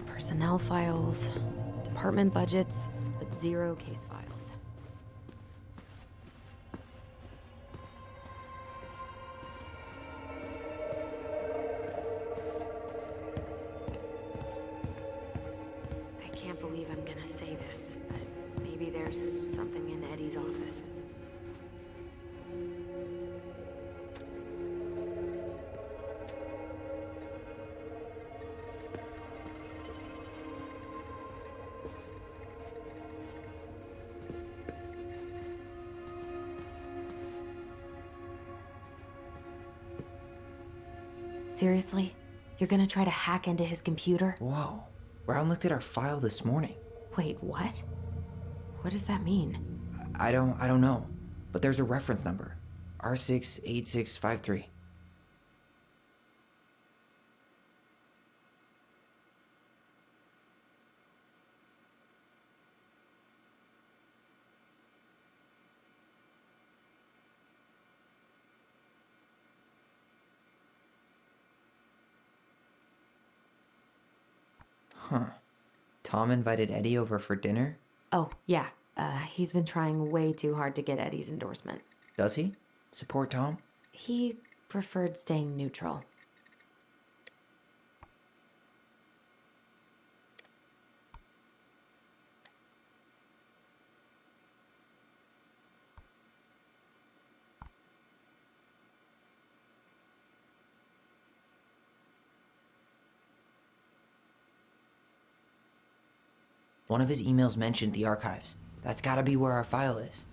Personnel files, department budgets, but 0 case files. gonna say this, but maybe there's something in Eddie's office. Seriously? You're gonna try to hack into his computer? Whoa. Brown looked at our file this morning. Wait, what? What does that mean? I don't know. But there's a reference number. R68653. Huh. Tom invited Eddie over for dinner? Oh, yeah. He's been trying way too hard to get Eddie's endorsement. Does he? Support Tom? He preferred staying neutral. One of his emails mentioned the archives. That's gotta be where our file is.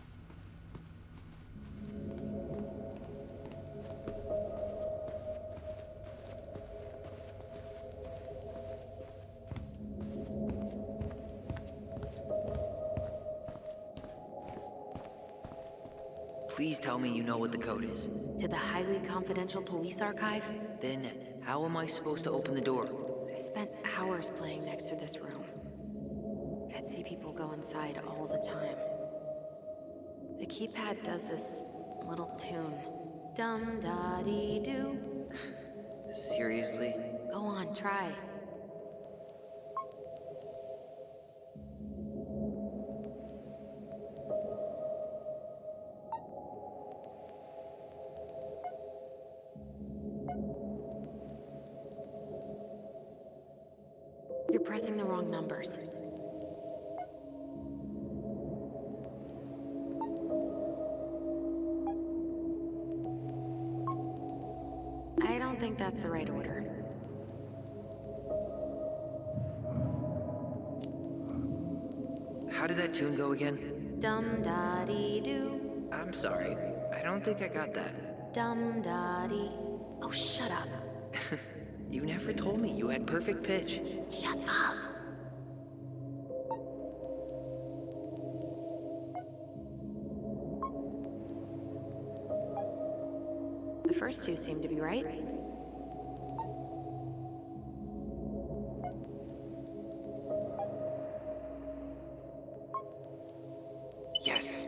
Please tell me you know what the code is. To the highly confidential police archive? Then how am I supposed to open the door? I spent hours playing next to this room. I'd see people go inside all the time. The keypad does this little tune. Dum-da-dee-doo. Seriously? Go on, try. You're pressing the wrong numbers. I don't think that's the right order. How did that tune go again? Dum-da-dee-doo. I'm sorry. I don't think I got that. Dum-da-dee. Oh, shut up. You never told me you had perfect pitch. Shut up. The first two seem to be right. Yes.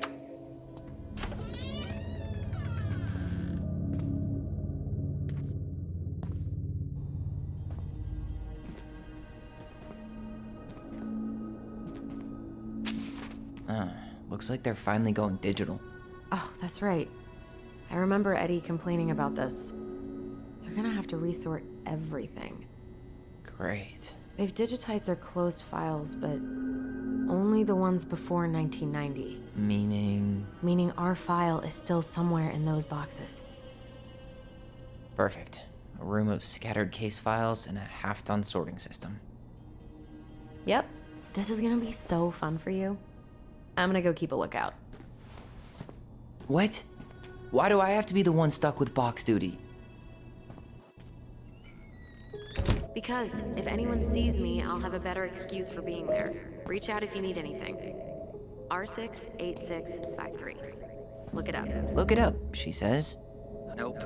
Looks like they're finally going digital. Oh, that's right. I remember Eddie complaining about this. They're gonna have to resort everything. Great. They've digitized their closed files, but only the ones before 1990. Meaning? Meaning our file is still somewhere in those boxes. Perfect. A room of scattered case files and a half-done sorting system. Yep. This is gonna be so fun for you. I'm gonna go keep a lookout. What? Why do I have to be the one stuck with box duty? Because if anyone sees me, I'll have a better excuse for being there. Reach out if you need anything. R68653. Look it up. Look it up, she says. Nope.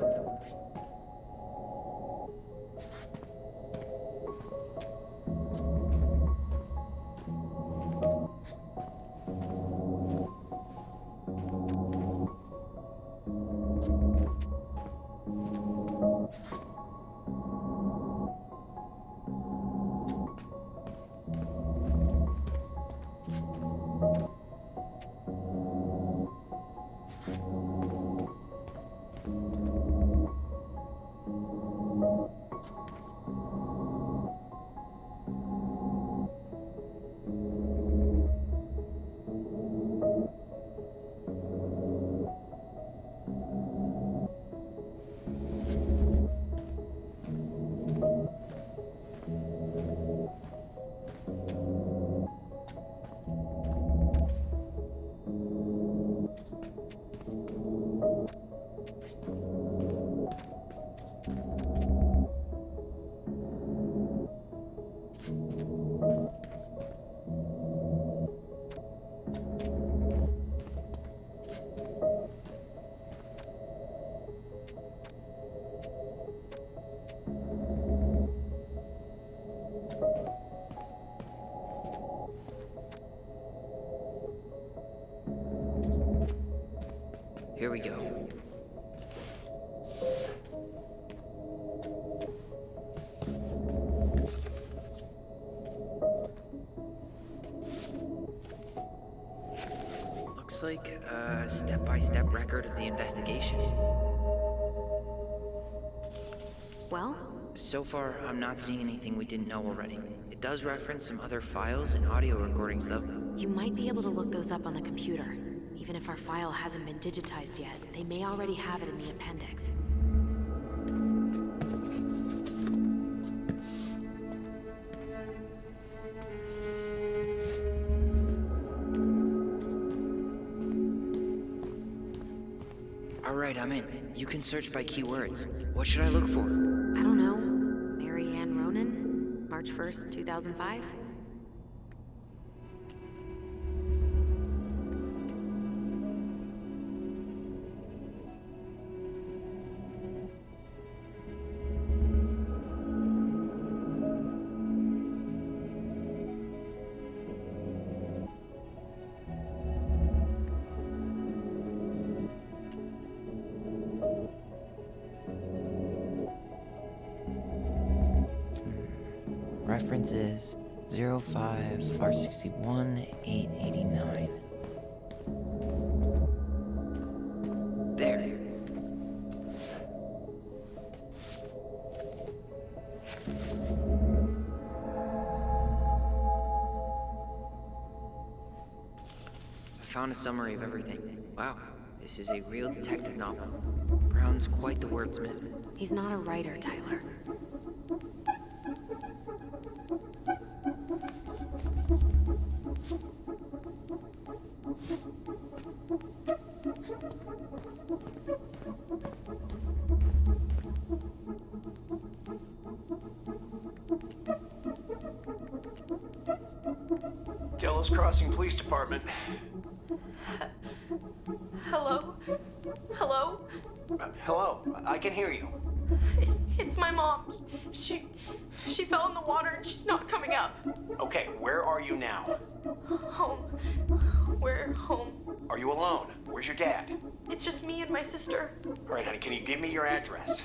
we go. Looks like a step-by-step record of the investigation. Well? So far, I'm not seeing anything we didn't know already. It does reference some other files and audio recordings, though. You might be able to look those up on the computer. Even if our file hasn't been digitized yet, they may already have it in the appendix. All right, I'm in. You can search by keywords. What should I look for? I don't know. Mary Ann Ronan? March 1st, 2005? Reference is 05R61-889. There. I found a summary of everything. Wow, this is a real detective novel. Brown's quite the wordsmith. He's not a writer, Tyler. Delos Crossing Police Department. Hello? Hello? Hello, I can hear you. It's my mom. She fell in the water and she's not coming up. Okay, where are you now? Home. We're home. Are you alone? Where's your dad? It's just me and my sister. All right, honey, can you give me your address?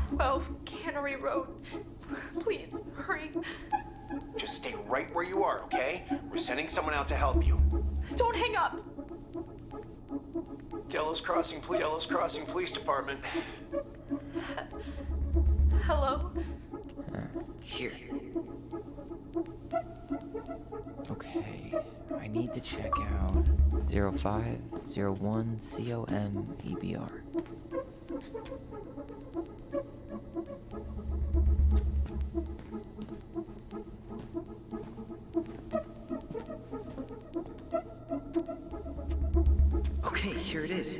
12 Cannery Road. Please, hurry. Just stay right where you are, okay? We're sending someone out to help you. Don't hang up. Delos Crossing Police Department. Hello? Here. Okay, I need to check out 0501 COM EBR. Okay, here it is.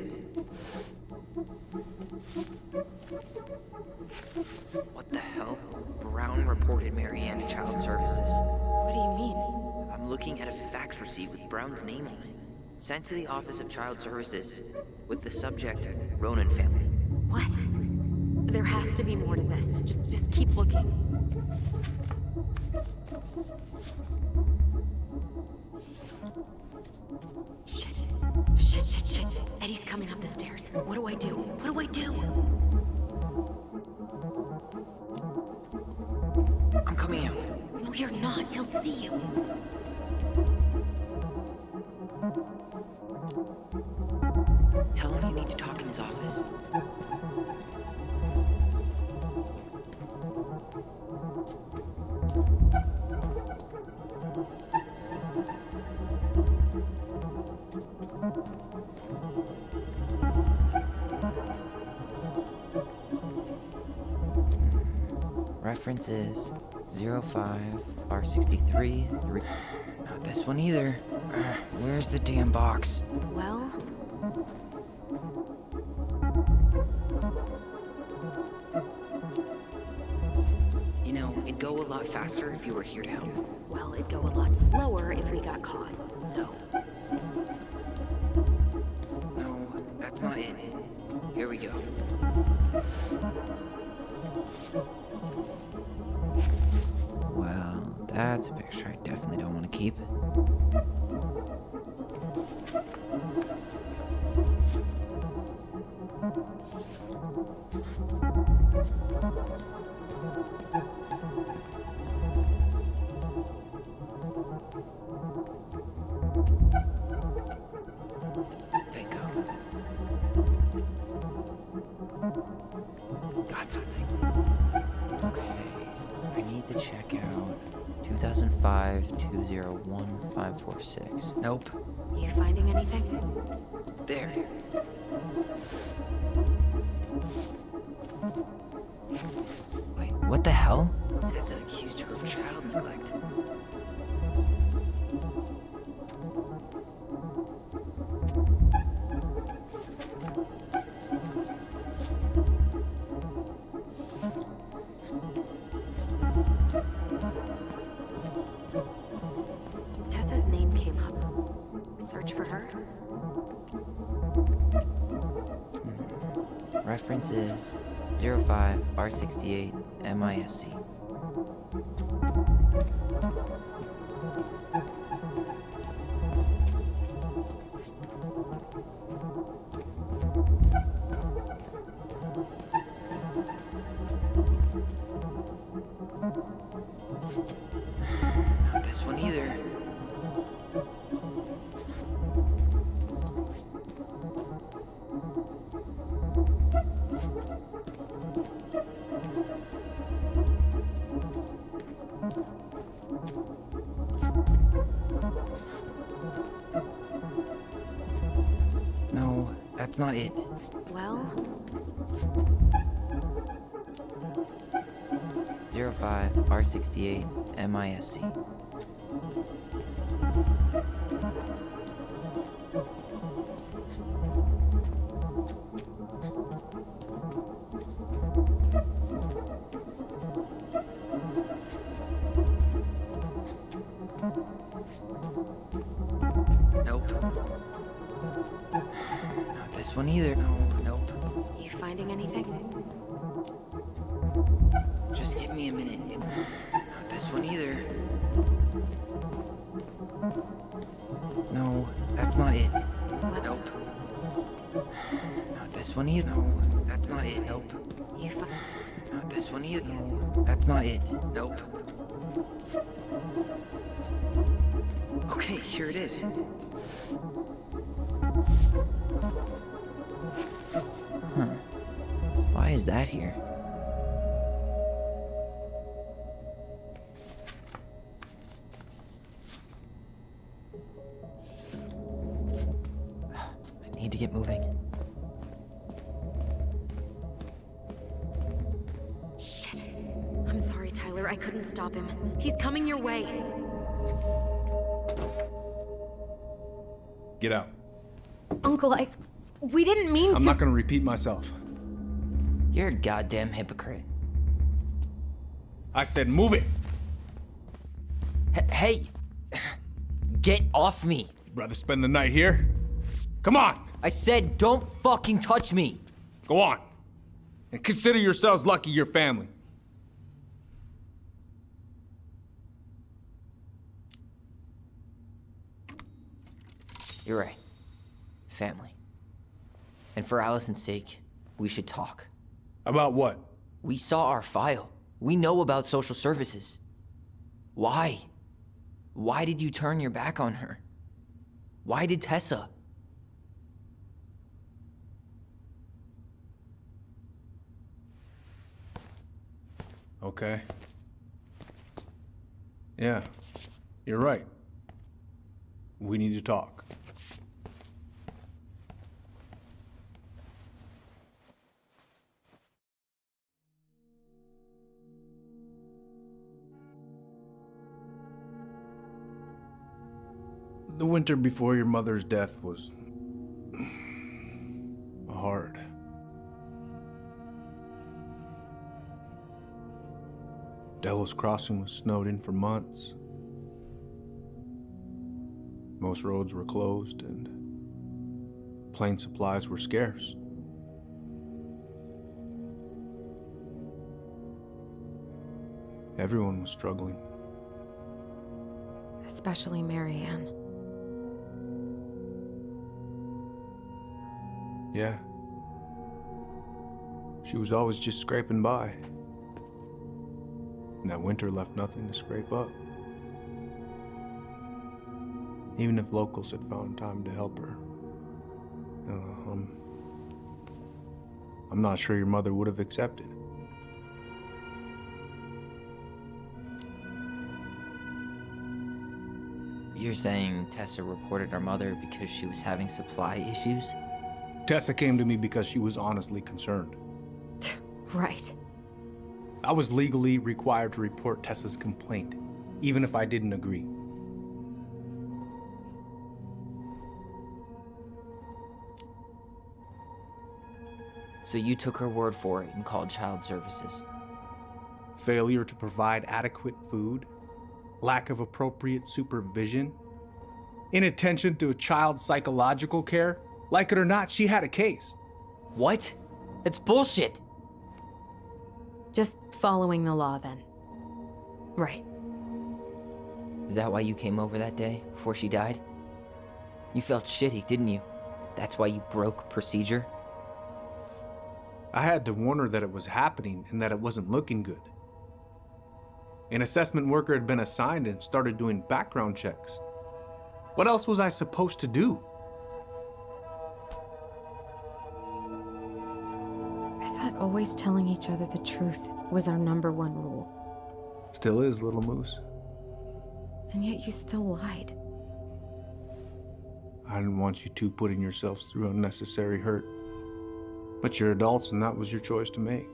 What the hell? Brown reported Mary Ann to Child Services. What do you mean? I'm looking at a fax receipt with Brown's name on it. Sent to the Office of Child Services with the subject, Ronan family. What? There has to be more to this. Just keep looking. Shit. Eddie's coming up the stairs. What do I do? I'm coming out. No, you're not. He'll see you. Tell him you need to talk in his office. Reference is 05R63. Not this one either. Where's the damn box? Well, You know, it'd go a lot faster if you were here to help. well, it'd go a lot slower if we got caught. So, No, that's not it. Here we go. Well, that's a picture I definitely don't want to keep. Bingo. Got something. Okay. I need to check out 2005-201-546. Nope. You finding anything? There. Wait, what the hell? Tessa accused her of child neglect. Tessa's name came up. Search for her? Reference is 05R68 MISC. Not this one either. No, that's not it. Well, 05R68 MISC. Nope. Not this one either. No, nope. you finding anything? Just give me a minute. Not this one either. No, that's not it. Nope. Not this one either. No, that's not it. Nope. You find... Not this one either. No, that's not it. Nope. Okay, here it is. Huh. Why is that here? I need to get moving. Shit. I'm sorry, Tyler. I couldn't stop him. He's coming your way. Get out. Uncle, we didn't mean to... I'm not gonna repeat myself. You're a goddamn hypocrite. I said move it! Hey! Get off me! Rather spend the night here? Come on! I said don't fucking touch me! Go on. And consider yourselves lucky you're family. You're right. Family. And for Allison's sake, we should talk. About what? We saw our file. We know about social services. Why? Why did you turn your back on her? Why did Tessa? Okay. Yeah, you're right. We need to talk. The winter before your mother's death was hard. Delos Crossing was snowed in for months. Most roads were closed and plane supplies were scarce. Everyone was struggling. Especially Marianne. Yeah. She was always just scraping by. And that winter left nothing to scrape up. Even if locals had found time to help her. I'm not sure your mother would have accepted. You're saying Tessa reported her mother because she was having supply issues? Tessa came to me because she was honestly concerned. Right. I was legally required to report Tessa's complaint, even if I didn't agree. So you took her word for it and called child services? Failure to provide adequate food, lack of appropriate supervision, inattention to a child's psychological care. Like it or not, she had a case. What? That's bullshit! Just following the law then. Right. Is that why you came over that day, before she died? You felt shitty, didn't you? That's why you broke procedure? I had to warn her that it was happening and that it wasn't looking good. An assessment worker had been assigned and started doing background checks. What else was I supposed to do? I thought always telling each other the truth was our #1 rule. Still is, little moose. And yet you still lied. I didn't want you two putting yourselves through unnecessary hurt. But you're adults and that was your choice to make.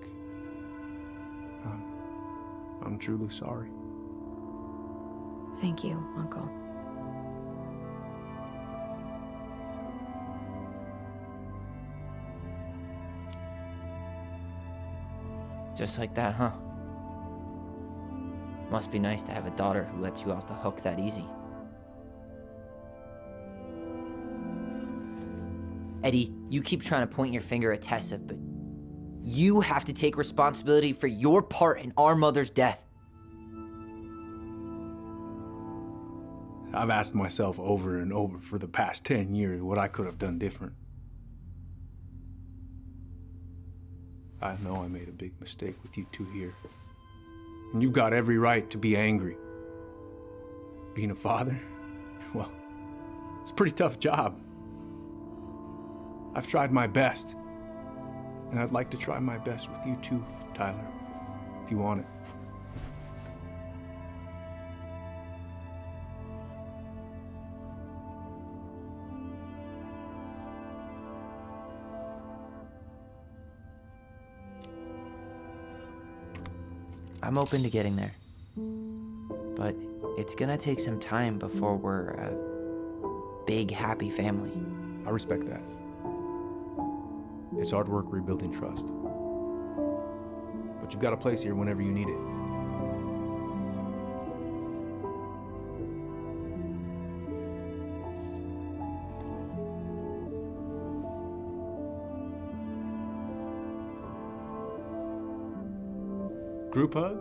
I'm truly sorry. Thank you, Uncle. Just like that, huh? Must be nice to have a daughter who lets you off the hook that easy. Eddie, you keep trying to point your finger at Tessa, but you have to take responsibility for your part in our mother's death. I've asked myself over and over for the past 10 years what I could have done different. I know I made a big mistake with you two here. And you've got every right to be angry. Being a father, well, it's a pretty tough job. I've tried my best. And I'd like to try my best with you too, Tyler, if you want it. I'm open to getting there. But it's gonna take some time before we're a big, happy family. I respect that. It's hard work rebuilding trust. But you've got a place here whenever you need it. Group hug?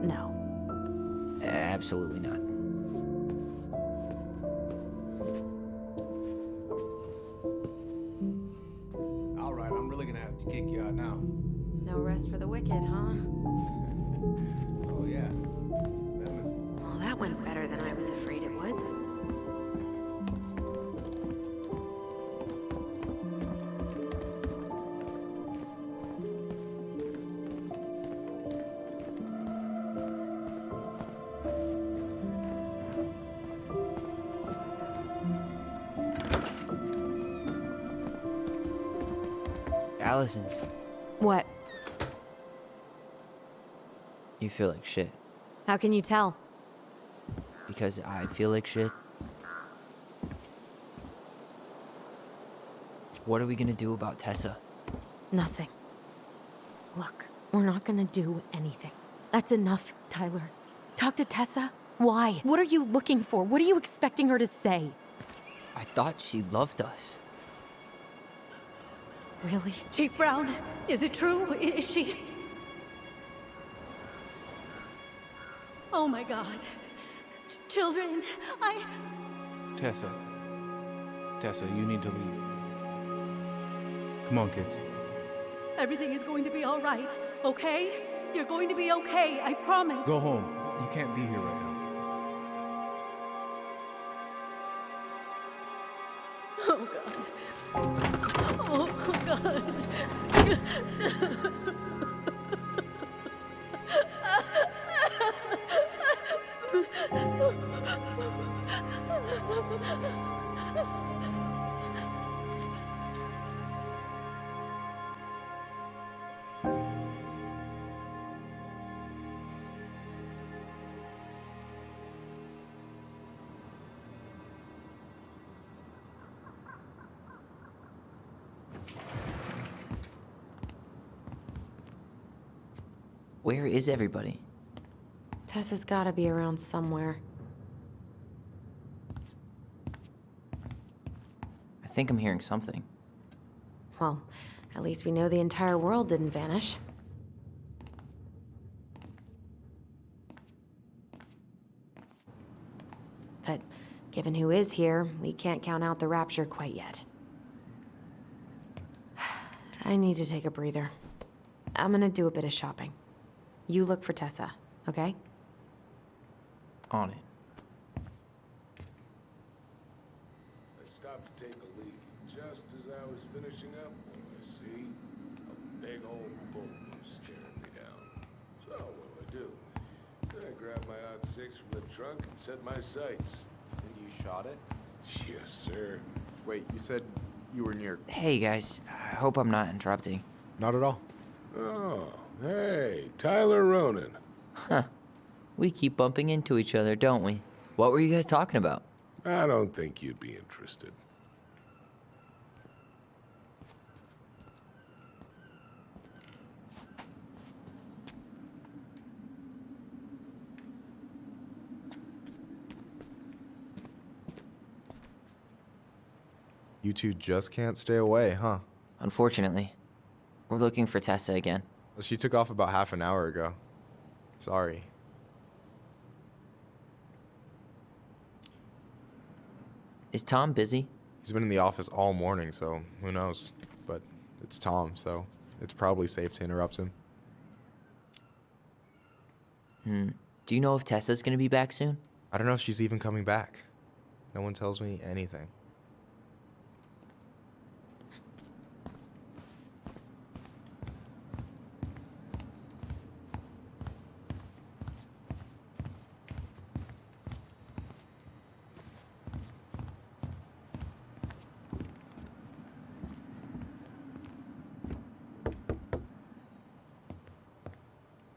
No. Absolutely not. All right, I'm really gonna have to kick you out now. No rest for the wicked, huh? Oh, yeah. Well, that went better than I was afraid it would. Allison, What? you feel like shit. How can you tell? Because I feel like shit. What are we gonna do about Tessa? Nothing. Look, we're not gonna do anything. That's enough, Tyler. Talk to Tessa? Why? What are you looking for? What are you expecting her to say? I thought she loved us. Really? Chief Brown, is it true? Is she... Oh my God. Children, Tessa, you need to leave. Come on, kids. Everything is going to be all right, okay? You're going to be okay, I promise. Go home. You can't be here right now. Oh, God. Oh, God. Where is everybody? Tessa's gotta be around somewhere. I think I'm hearing something. Well, at least we know the entire world didn't vanish. But given who is here, we can't count out the rapture quite yet. I need to take a breather. I'm gonna do a bit of shopping. You look for Tessa, okay? On it. I stopped to take a leak, and just as I was finishing up, I see a big old bull staring me down. So what do? I grabbed my .6 from the trunk and set my sights. And you shot it? Yes, sir. Wait, you said you were near... Hey, guys. I hope I'm not interrupting. Not at all. Oh, hey, Tyler Ronan. Huh. We keep bumping into each other, don't we? What were you guys talking about? I don't think you'd be interested. You two just can't stay away, huh? Unfortunately. We're looking for Tessa again. Well, she took off about half an hour ago. Sorry. Is Tom busy? He's been in the office all morning, so who knows? But it's Tom, so it's probably safe to interrupt him. Do you know if Tessa's gonna be back soon? I don't know if she's even coming back. No one tells me anything.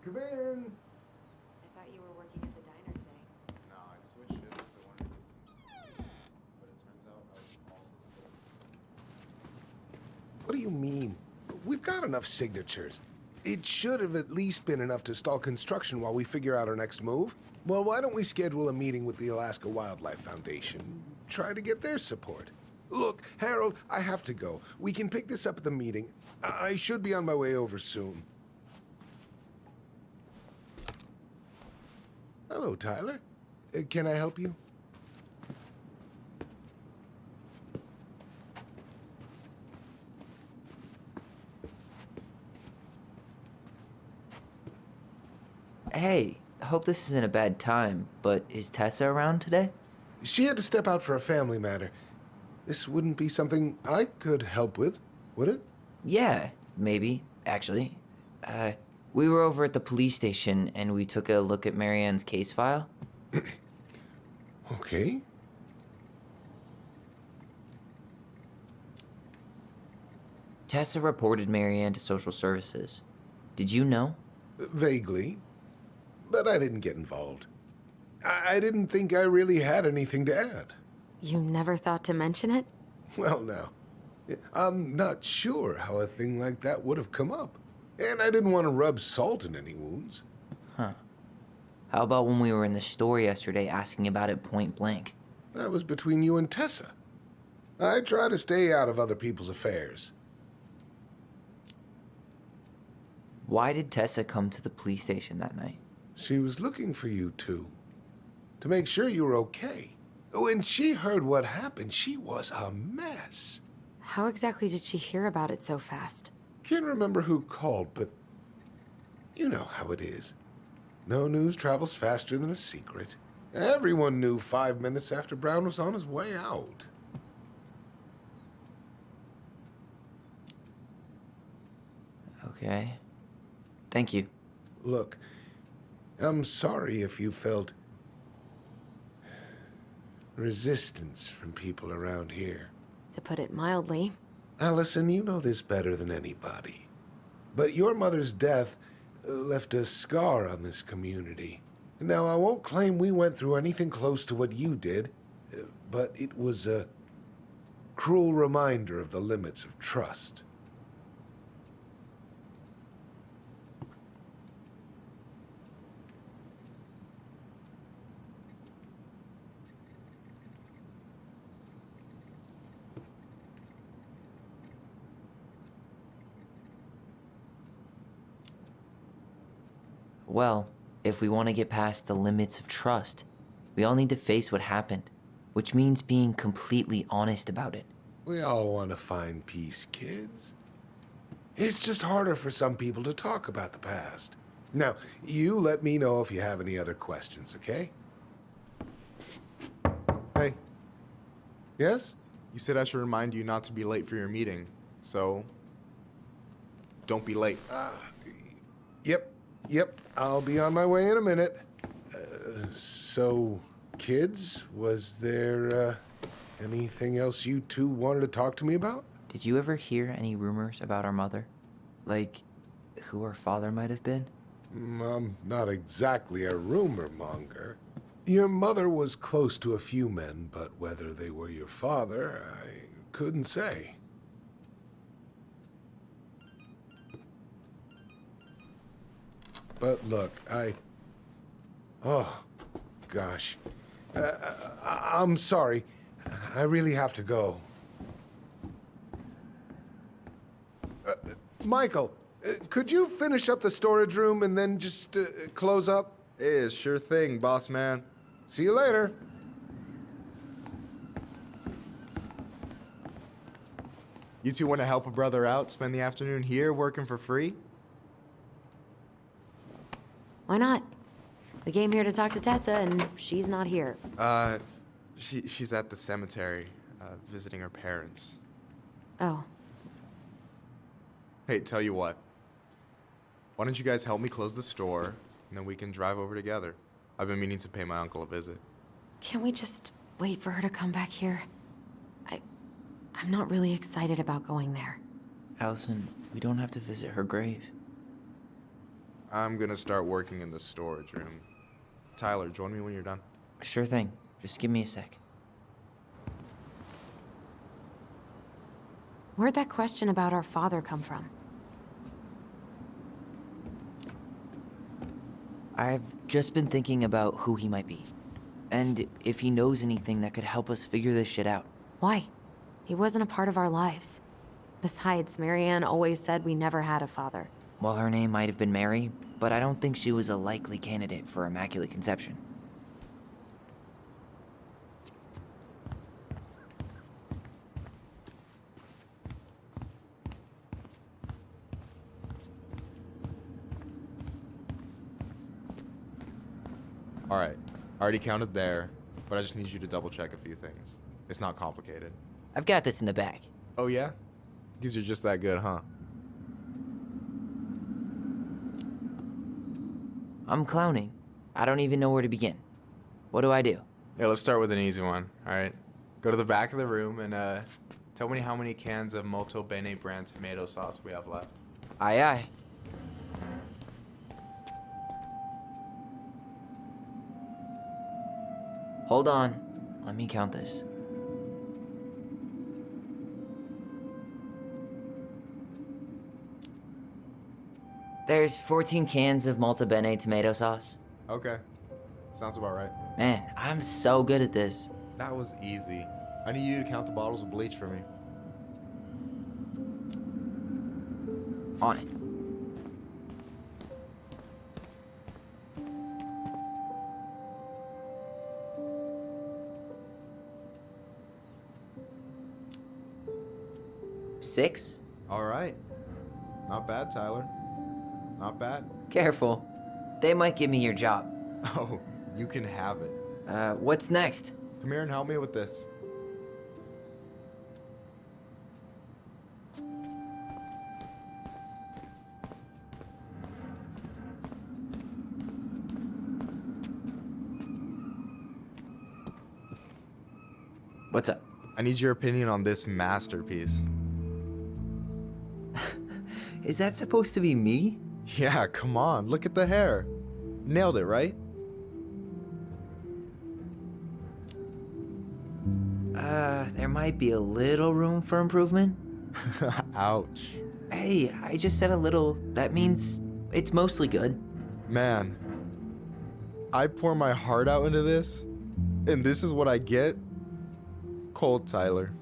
Come in. I thought you were working at the diner today. No, I switched it because I wanted to get some sleep. But it turns out I was also supposed What do you mean? We've got enough signatures. It should have at least been enough to stall construction while we figure out our next move. Well, why don't we schedule a meeting with the Alaska Wildlife Foundation? Try to get their support. Look, Harold, I have to go. We can pick this up at the meeting. I should be on my way over soon. Hello, Tyler. Can I help you? Hey, I hope this isn't a bad time, but is Tessa around today? She had to step out for a family matter. This wouldn't be something I could help with, would it? Yeah, maybe, actually. We were over at the police station and we took a look at Marianne's case file. Okay. Tessa reported Marianne to social services. Did you know? Vaguely. But I didn't get involved. I didn't think I really had anything to add. You never thought to mention it? Well, now, I'm not sure how a thing like that would have come up. And I didn't want to rub salt in any wounds. Huh. How about when we were in the store yesterday asking about it point blank? That was between you and Tessa. I try to stay out of other people's affairs. Why did Tessa come to the police station that night? She was looking for you two. To make sure you were okay. When she heard what happened, she was a mess. How exactly did she hear about it so fast? Can't remember who called, but you know how it is. No news travels faster than a secret. Everyone knew 5 minutes after Brown was on his way out. Okay. Thank you. Look, I'm sorry if you felt resistance from people around here. To put it mildly. Allison, you know this better than anybody. But your mother's death left a scar on this community. Now, I won't claim we went through anything close to what you did, but it was a cruel reminder of the limits of trust. Well, if we want to get past the limits of trust, we all need to face what happened, which means being completely honest about it. We all want to find peace, kids. It's just harder for some people to talk about the past. Now, you let me know if you have any other questions, okay? Hey. Yes? You said I should remind you not to be late for your meeting, so don't be late. Yep, I'll be on my way in a minute. So, kids, was there anything else you two wanted to talk to me about? Did you ever hear any rumors about our mother? Like, who our father might have been? I'm not exactly a rumor monger. Your mother was close to a few men, but whether they were your father, I couldn't say. But look, oh, gosh. I'm sorry. I really have to go. Michael, could you finish up the storage room and then just close up? Yeah, sure thing, boss man. See you later. You two want to help a brother out, spend the afternoon here working for free? Why not? We came here to talk to Tessa, and she's not here. She's at the cemetery, visiting her parents. Oh. Hey, tell you what. Why don't you guys help me close the store, and then we can drive over together? I've been meaning to pay my uncle a visit. Can't we just wait for her to come back here? I'm not really excited about going there. Allison, we don't have to visit her grave. I'm gonna start working in the storage room. Tyler, join me when you're done. Sure thing. Just give me a sec. Where'd that question about our father come from? I've just been thinking about who he might be. And if he knows anything that could help us figure this shit out. Why? He wasn't a part of our lives. Besides, Marianne always said we never had a father. Well, her name might have been Mary, but I don't think she was a likely candidate for Immaculate Conception. All right, I already counted there, but I just need you to double check a few things. It's not complicated. I've got this in the bag. Oh yeah? Because you're just that good, huh? I'm clowning. I don't even know where to begin. What do I do? Yeah, let's start with an easy one, all right? Go to the back of the room and tell me how many cans of Molto Bene brand tomato sauce we have left. Aye, aye. Hold on. Let me count this. There's 14 cans of Molto Bene tomato sauce. Okay, sounds about right. Man, I'm so good at this. That was easy. I need you to count the bottles of bleach for me. On it. Six? All right. Not bad, Tyler. Not bad. Careful. They might give me your job. Oh, you can have it. What's next? Come here and help me with this. What's up? I need your opinion on this masterpiece. Is that supposed to be me? Yeah, come on. Look at the hair. Nailed it, right? There might be a little room for improvement. Ouch. Hey, I just said a little. That means it's mostly good. Man, I pour my heart out into this, and this is what I get? Cold, Tyler.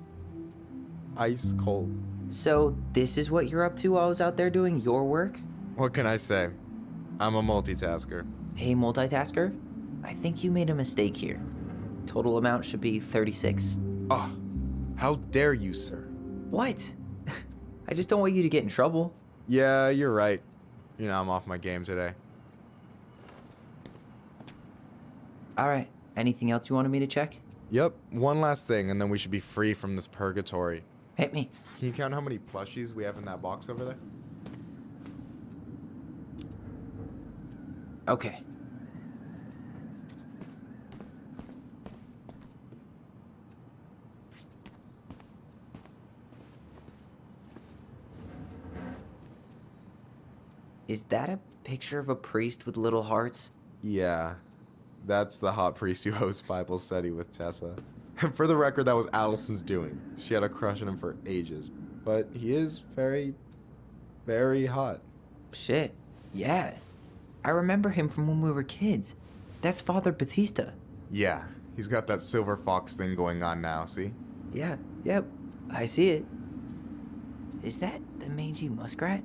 Ice cold. So, this is what you're up to while I was out there doing your work? What can I say? I'm a multitasker. Hey, multitasker. I think you made a mistake here. Total amount should be 36. Oh, how dare you, sir? What? I just don't want you to get in trouble. Yeah, you're right. You know, I'm off my game today. Alright, anything else you wanted me to check? Yep, one last thing, and then we should be free from this purgatory. Hit me. Can you count how many plushies we have in that box over there? Okay. Is that a picture of a priest with little hearts? Yeah, that's the hot priest who hosts Bible study with Tessa. And for the record, that was Allison's doing. She had a crush on him for ages. But he is very, very hot. Shit, yeah. I remember him from when we were kids. That's Father Batista. Yeah, he's got that silver fox thing going on now, see? Yeah, yep, I see it. Is that the mangy muskrat?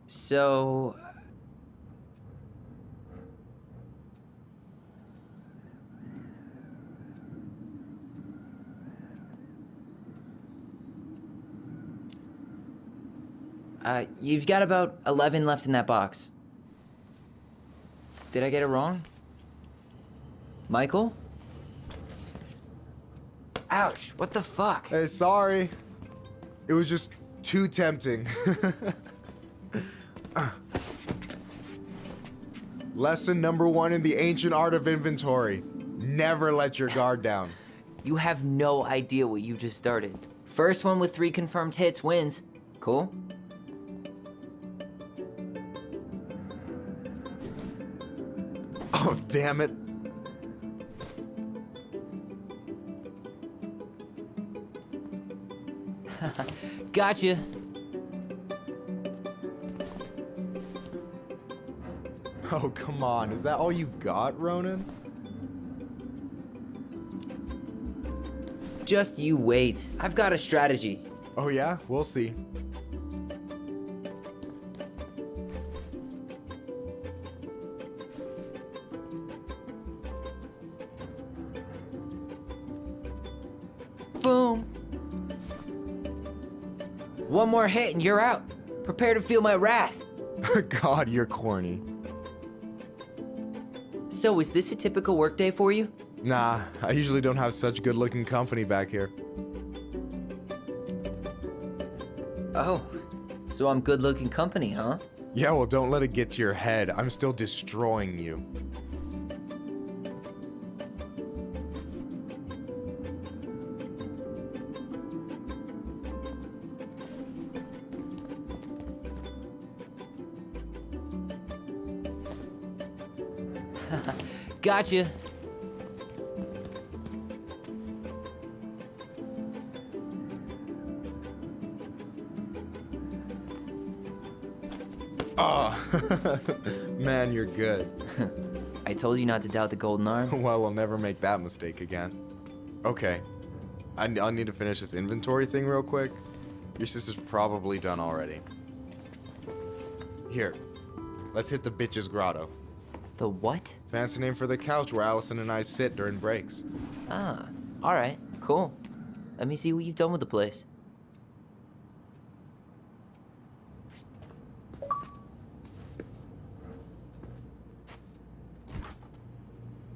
So... you've got about 11 left in that box. Did I get it wrong? Michael? Ouch, what the fuck? Hey, sorry. It was just too tempting. Lesson number 1 in the ancient art of inventory. Never let your guard down. You have no idea what you just started. First one with 3 confirmed hits wins. Cool? Oh, damn it. Gotcha. Oh, come on. Is that all you got, Ronan? Just you wait. I've got a strategy. Oh, yeah? We'll see. Boom. One more hit and you're out. Prepare to feel my wrath. God, you're corny. So, is this a typical workday for you? Nah, I usually don't have such good-looking company back here. Oh, so I'm good-looking company, huh? Yeah, well, don't let it get to your head. I'm still destroying you. Gotcha. Oh, man, you're good. I told you not to doubt the golden arm. Well, we'll never make that mistake again. Okay, I'll need to finish this inventory thing real quick. Your sister's probably done already. Here, let's hit the bitch's grotto. The what? Fancy name for the couch where Allison and I sit during breaks. Ah, alright, cool. Let me see what you've done with the place.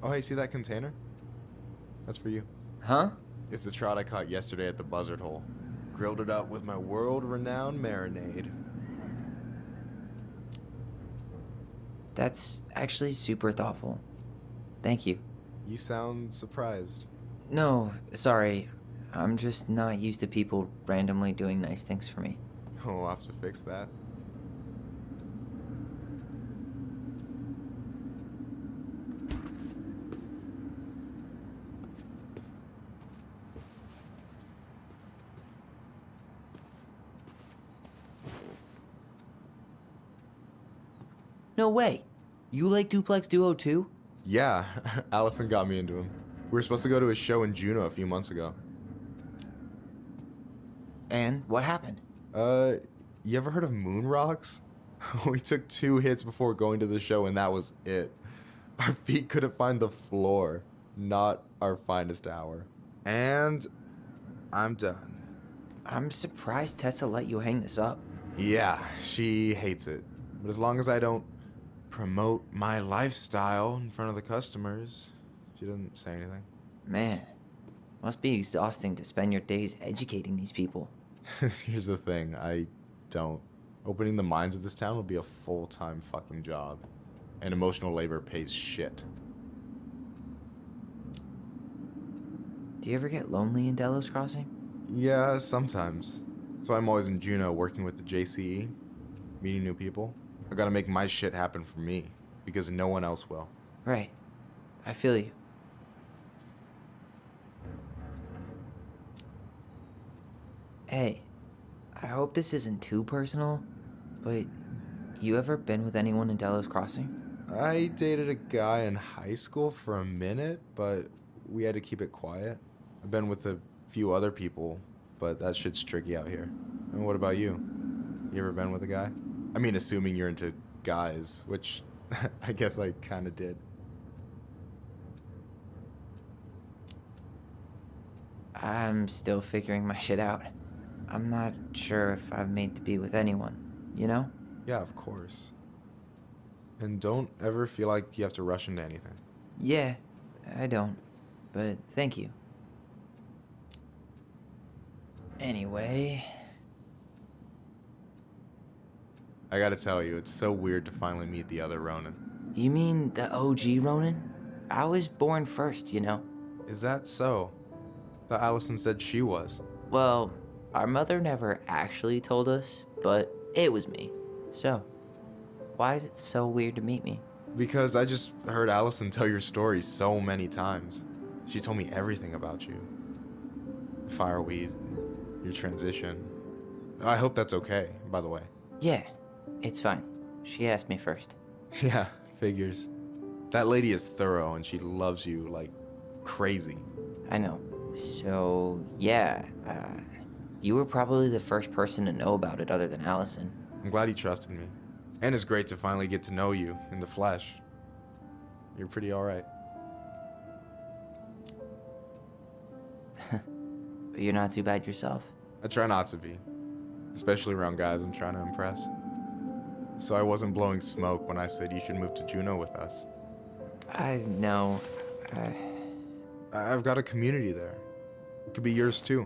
Oh, hey, see that container? That's for you. Huh? It's the trout I caught yesterday at the Buzzard Hole. Grilled it up with my world-renowned marinade. That's actually super thoughtful. Thank you. You sound surprised. No, sorry. I'm just not used to people randomly doing nice things for me. Oh, we'll have to fix that. No way. You like Duplex Duo too? Yeah, Allison got me into him. We were supposed to go to his show in Juneau a few months ago. And what happened? You ever heard of Moon Rocks? We took 2 hits before going to the show and that was it. Our feet couldn't find the floor. Not our finest hour. And I'm done. I'm surprised Tessa let you hang this up. Yeah, she hates it. But as long as I don't promote my lifestyle in front of the customers, she doesn't say anything. Man, must be exhausting to spend your days educating these people. Here's the thing, I don't. Opening the mines of this town will be a full-time fucking job. And emotional labor pays shit. Do you ever get lonely in Delos Crossing? Yeah, sometimes. So I'm always in Juneau working with the JCE, meeting new people. I gotta make my shit happen for me, because no one else will. Right. I feel you. Hey, I hope this isn't too personal, but you ever been with anyone in Delos Crossing? I dated a guy in high school for a minute, but we had to keep it quiet. I've been with a few other people, but that shit's tricky out here. And what about you? You ever been with a guy? I mean, assuming you're into guys, which I guess I kinda did. I'm still figuring my shit out. I'm not sure if I'm made to be with anyone, you know? Yeah, of course. And don't ever feel like you have to rush into anything. Yeah, I don't. But thank you. Anyway... I gotta tell you, it's so weird to finally meet the other Ronan. You mean the OG Ronan? I was born first, you know? Is that so? Thought Allison said she was. Well, our mother never actually told us, but it was me. So, why is it so weird to meet me? Because I just heard Allison tell your story so many times. She told me everything about you. Fireweed, your transition. I hope that's okay, by the way. Yeah, it's fine. She asked me first. Yeah, figures. That lady is thorough and she loves you like crazy. I know. So, yeah, you were probably the first person to know about it other than Allison. I'm glad he trusted me. And it's great to finally get to know you in the flesh. You're pretty alright. But you're not too bad yourself. I try not to be. Especially around guys I'm trying to impress. So I wasn't blowing smoke when I said you should move to Juneau with us. I know. I've got a community there. It could be yours too.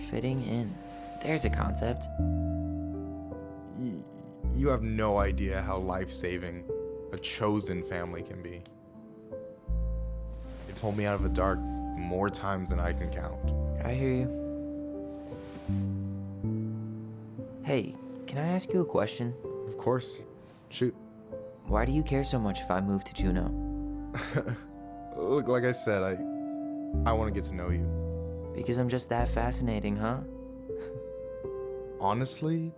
Fitting in. There's a concept. You have no idea how life-saving a chosen family can be. It pulled me out of the dark more times than I can count. I hear you. Hey, can I ask you a question? Of course. Shoot. Why do you care so much if I move to Juneau? Look, like I said, I want to get to know you. Because I'm just that fascinating, huh? Honestly,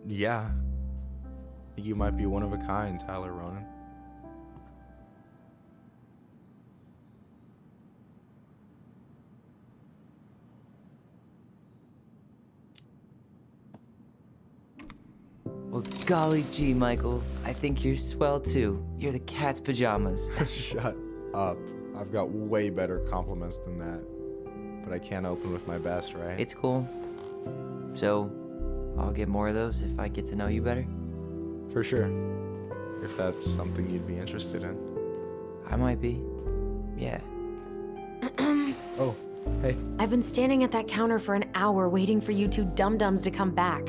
yeah. I think you might be one of a kind, Tyler Ronan. Well, Golly gee, Michael. I think you're swell too. You're the cat's pajamas. Shut up. I've got way better compliments than that. But I can't open with my best, right? It's cool. So, I'll get more of those if I get to know you better? For sure. If that's something you'd be interested in. I might be. Yeah. Oh, hey. I've been standing at that counter for an hour waiting for you two dum-dums to come back.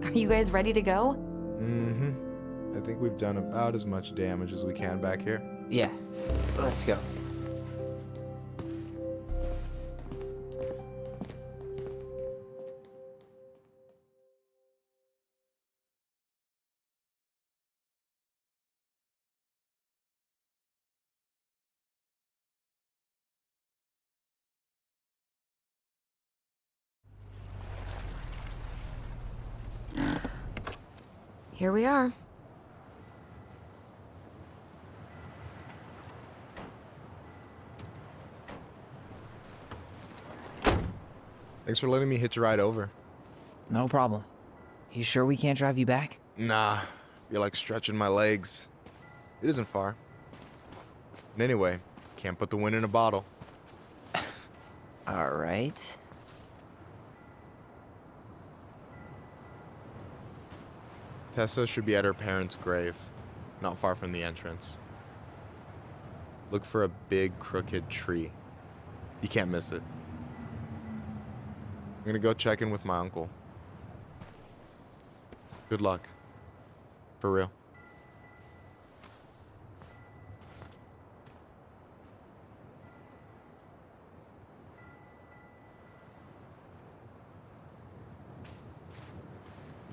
Are you guys ready to go? Mm-hmm. I think we've done about as much damage as we can back here. Yeah. Let's go. Here we are. Thanks for letting me hitch a ride over. No problem. You sure we can't drive you back? Nah, you're like stretching my legs. It isn't far. And anyway, can't put the wind in a bottle. All right. Tessa should be at her parents' grave, not far from the entrance. Look for a big crooked tree. You can't miss it. I'm gonna go check in with my uncle. Good luck. For real.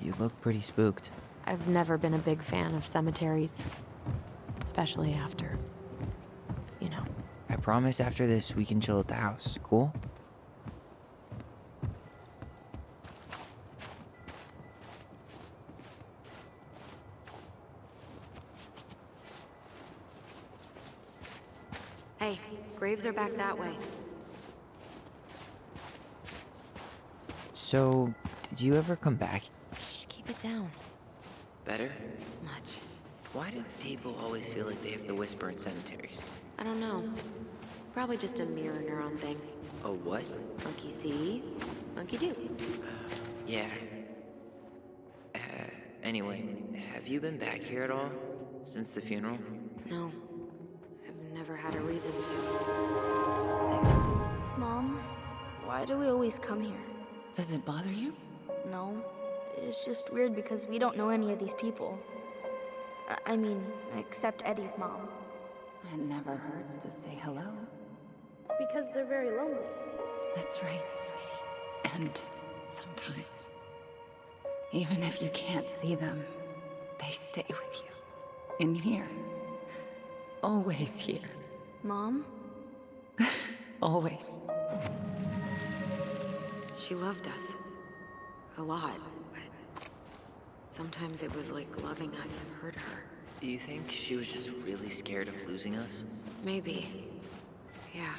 You look pretty spooked. I've never been a big fan of cemeteries. Especially after, you know. I promise after this we can chill at the house. Cool? Hey, graves are back that way. So, did you ever come back? Shh, keep it down. Better? Much. Why do people always feel like they have to whisper in cemeteries? I don't know. Probably just a mirror neuron thing. Oh, what? Monkey see, monkey do. Yeah. Anyway, have you been back here at all? Since the funeral? No. I've never had a reason to. Mom, why do we always come here? Does it bother you? No. It's just weird because we don't know any of these people. I mean, except Eddie's mom. It never hurts to say hello. Because they're very lonely. That's right, sweetie. And sometimes, even if you can't see them, they stay with you. In here. Always here. Mom? Always. She loved us. A lot, but sometimes it was like loving us hurt her. Do you think she was just really scared of losing us? Maybe. Yeah.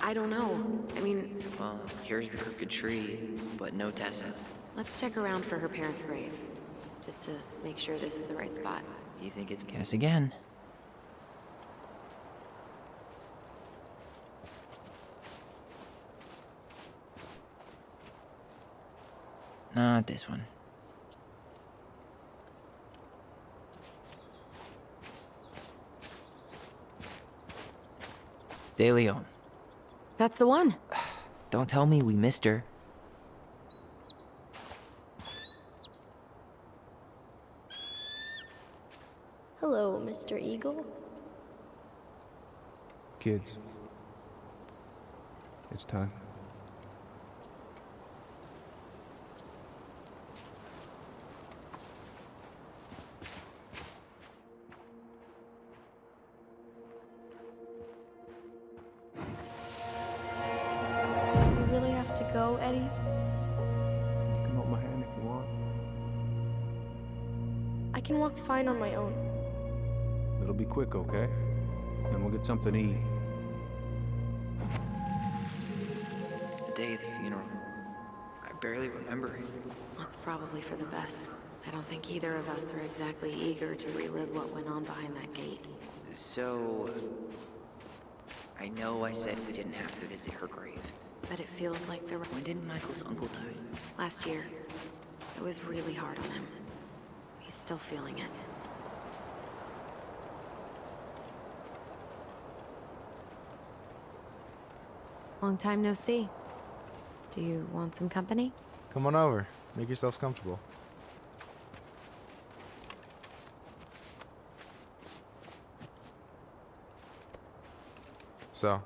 I don't know. I mean... Well, here's the crooked tree, but no Tessa. Let's check around for her parents' grave. Just to make sure this is the right spot. You think it's... Guess again. Not this one. De Leon. That's the one. Don't tell me we missed her. Hello, Mr. Eagle. Kids. It's time. Do we really have to go, Eddie? You can hold my hand if you want. I can walk fine on my own. It'll be quick, okay? Then we'll get something to eat. The day of the funeral, I barely remember it. That's probably for the best. I don't think either of us are exactly eager to relive what went on behind that gate. So, I know I said we didn't have to visit her grave. But it feels like there were... When did Michael's uncle die? Last year. It was really hard on him. He's still feeling it. Long time no see. Do you want some company? Come on over. Make yourselves comfortable. So,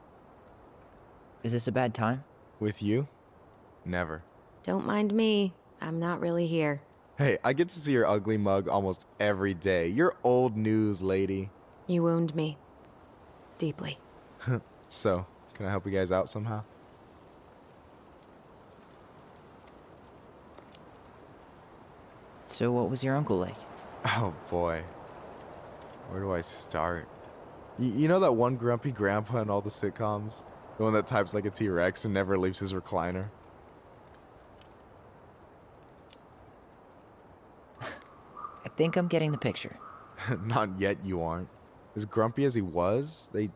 Is this a bad time? with you? Never. Don't mind me. I'm not really here. Hey, I get to see your ugly mug almost every day. You're old news, lady. You wound me. Deeply. So, can I help you guys out somehow? So what was your uncle like? Oh boy. Where do I start? You know that one grumpy grandpa in all the sitcoms? The one that types like a T-Rex and never leaves his recliner? I think I'm getting the picture. Not yet, you aren't. As grumpy as he was, they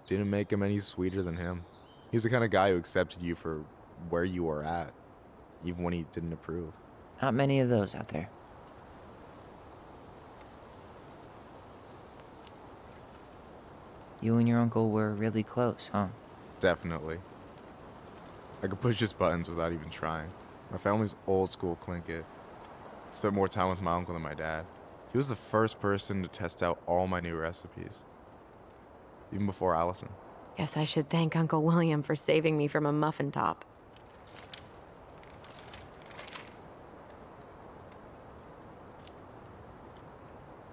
didn't make him any sweeter than him. He's the kind of guy who accepted you for where you were at, even when he didn't approve. Not many of those out there. You and your uncle were really close, huh? Definitely. I could push his buttons without even trying. My family's old school Tlingit. Spent more time with my uncle than my dad. He was the first person to test out all my new recipes. Even before Allison. Guess I should thank Uncle William for saving me from a muffin top.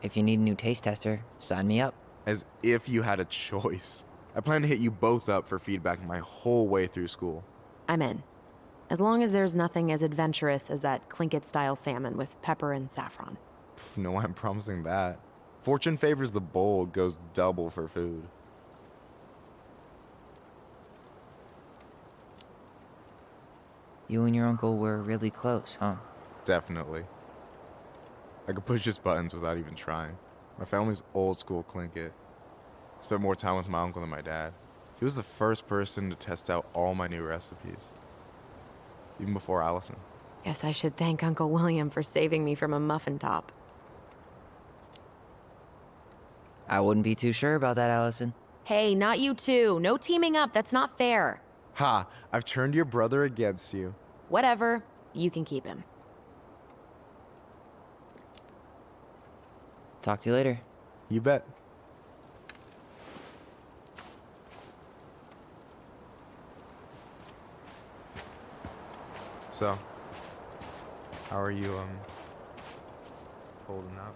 If you need a new taste tester, sign me up. As if you had a choice. I plan to hit you both up for feedback my whole way through school. I'm in. As long as there's nothing as adventurous as that Tlingit-style salmon with pepper and saffron. Pff, no, I'm promising that. Fortune favors the bold, goes double for food. You and your uncle were really close, huh? Definitely. I could push his buttons without even trying. My family's old school Tlingit. Spent more time with my uncle than my dad. He was the first person to test out all my new recipes. Even before Allison. Guess I should thank Uncle William for saving me from a muffin top. I wouldn't be too sure about that, Allison. Hey, not you two. No teaming up. That's not fair. Ha! I've turned your brother against you. Whatever. You can keep him. Talk to you later. You bet. So, how are you, holding up?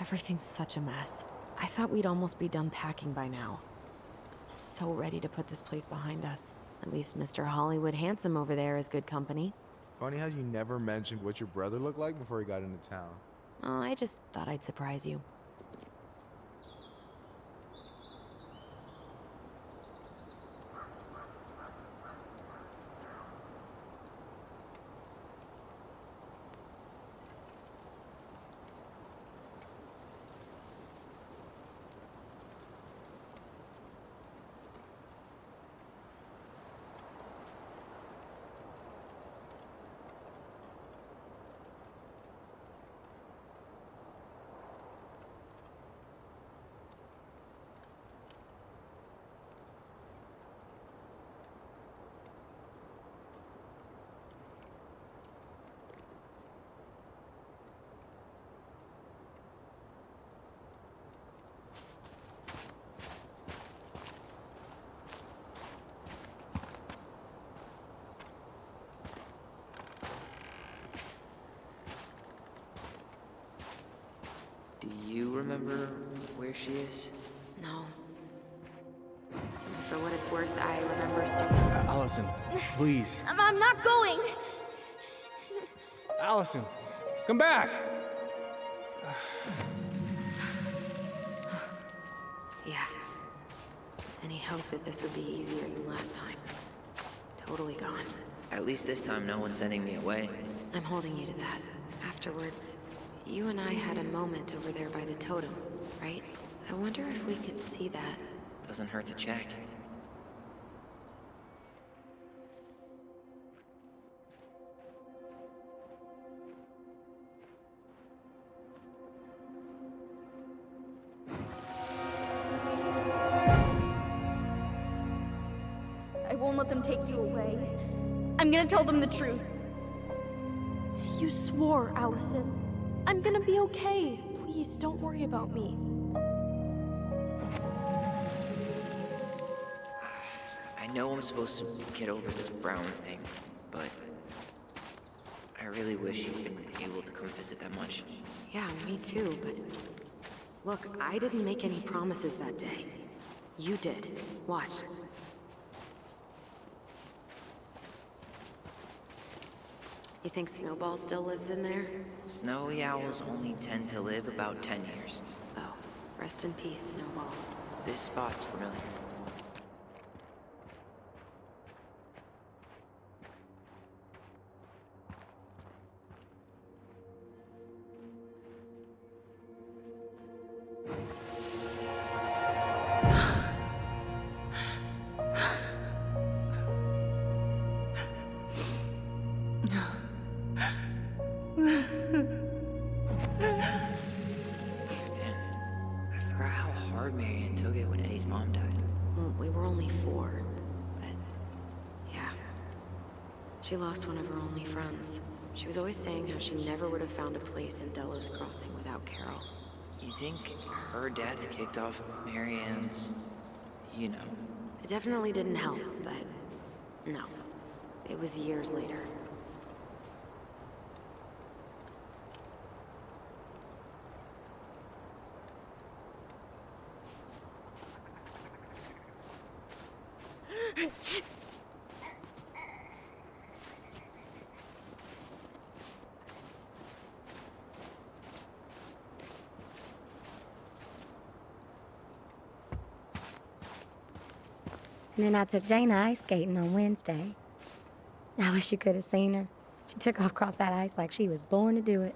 Everything's such a mess. I thought we'd almost be done packing by now. I'm so ready to put this place behind us. At least Mr. Hollywood Handsome over there is good company. Funny how you never mentioned what your brother looked like before he got into town. Oh, I just thought I'd surprise you. Do you remember where she is? No. For what it's worth, I remember sticking... Allison, please. I'm not going. Allison, come back! Yeah. Any hope that this would be easier than last time? Totally gone. At least this time no one's sending me away. I'm holding you to that. Afterwards, you and I had a moment over there by the totem, right? I wonder if we could see that. Doesn't hurt to check. I won't let them take you away. I'm gonna tell them the truth. You swore, Allison. I'm gonna be okay. Please, don't worry about me. I know I'm supposed to get over this Brown thing, but I really wish you'd been able to come visit that much. Yeah, me too, but... Look, I didn't make any promises that day. You did. Watch. You think Snowball still lives in there? Snowy owls only tend to live about 10 years. Oh, rest in peace, Snowball. This spot's familiar. I forgot how hard Marianne took it when Eddie's mom died. Well, we were only 4, but... yeah. She lost one of her only friends. She was always saying how she never would have found a place in Delos Crossing without Carol. You think her death kicked off Marianne's... you know... It definitely didn't help, but... no. It was years later. And then I took Jaina ice skating on Wednesday. I wish you could have seen her. She took off across that ice like she was born to do it.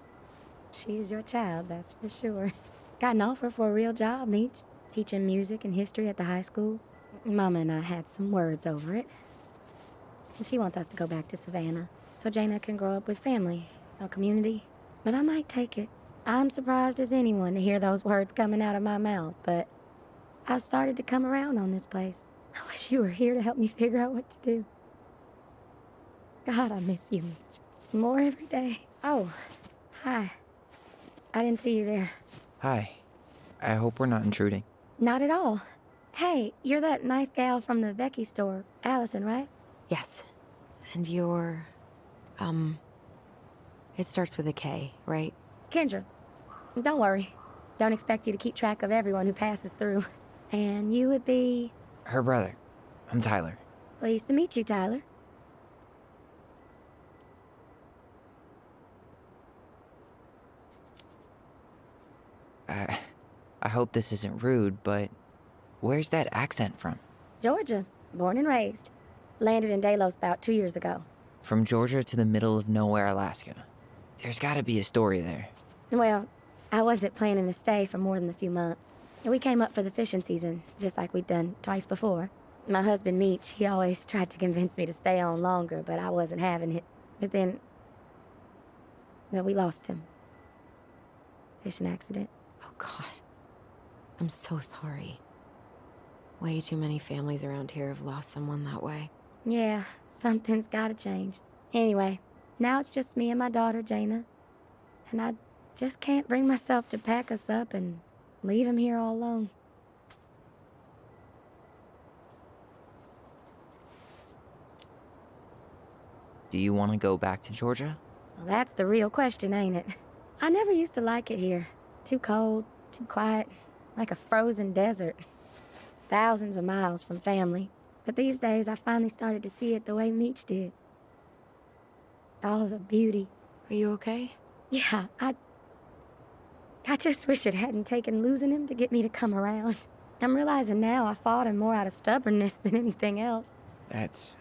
She is your child, that's for sure. Got an offer for a real job, Meech. Teaching music and history at the high school. Mama and I had some words over it. She wants us to go back to Savannah, so Jaina can grow up with family, a community. But I might take it. I'm surprised as anyone to hear those words coming out of my mouth, but I've started to come around on this place. I wish you were here to help me figure out what to do. God, I miss you, Meech. More every day. Oh, hi. I didn't see you there. Hi. I hope we're not intruding. Not at all. Hey, you're that nice gal from the Becky store, Allison, right? Yes. And you're... It starts with a K, right? Kendra. Don't worry. Don't expect you to keep track of everyone who passes through. And you would be... Her brother. I'm Tyler. Pleased to meet you, Tyler. I hope this isn't rude, but where's that accent from? Georgia. Born and raised. Landed in Delos about 2 years ago. From Georgia to the middle of nowhere, Alaska. There's gotta be a story there. Well, I wasn't planning to stay for more than a few months. We came up for the fishing season, just like we'd done twice before. My husband, Meech, he always tried to convince me to stay on longer, but I wasn't having it. But then... well, we lost him. Fishing accident. Oh, God. I'm so sorry. Way too many families around here have lost someone that way. Yeah, something's gotta change. Anyway, now it's just me and my daughter, Jaina. And I just can't bring myself to pack us up and leave him here all alone. Do you want to go back to Georgia? Well, that's the real question, ain't it? I never used to like it here. Too cold, too quiet, like a frozen desert. Thousands of miles from family. But these days, I finally started to see it the way Meech did. All the beauty. Are you okay? Yeah, I just wish it hadn't taken losing him to get me to come around. I'm realizing now I fought him more out of stubbornness than anything else. That's...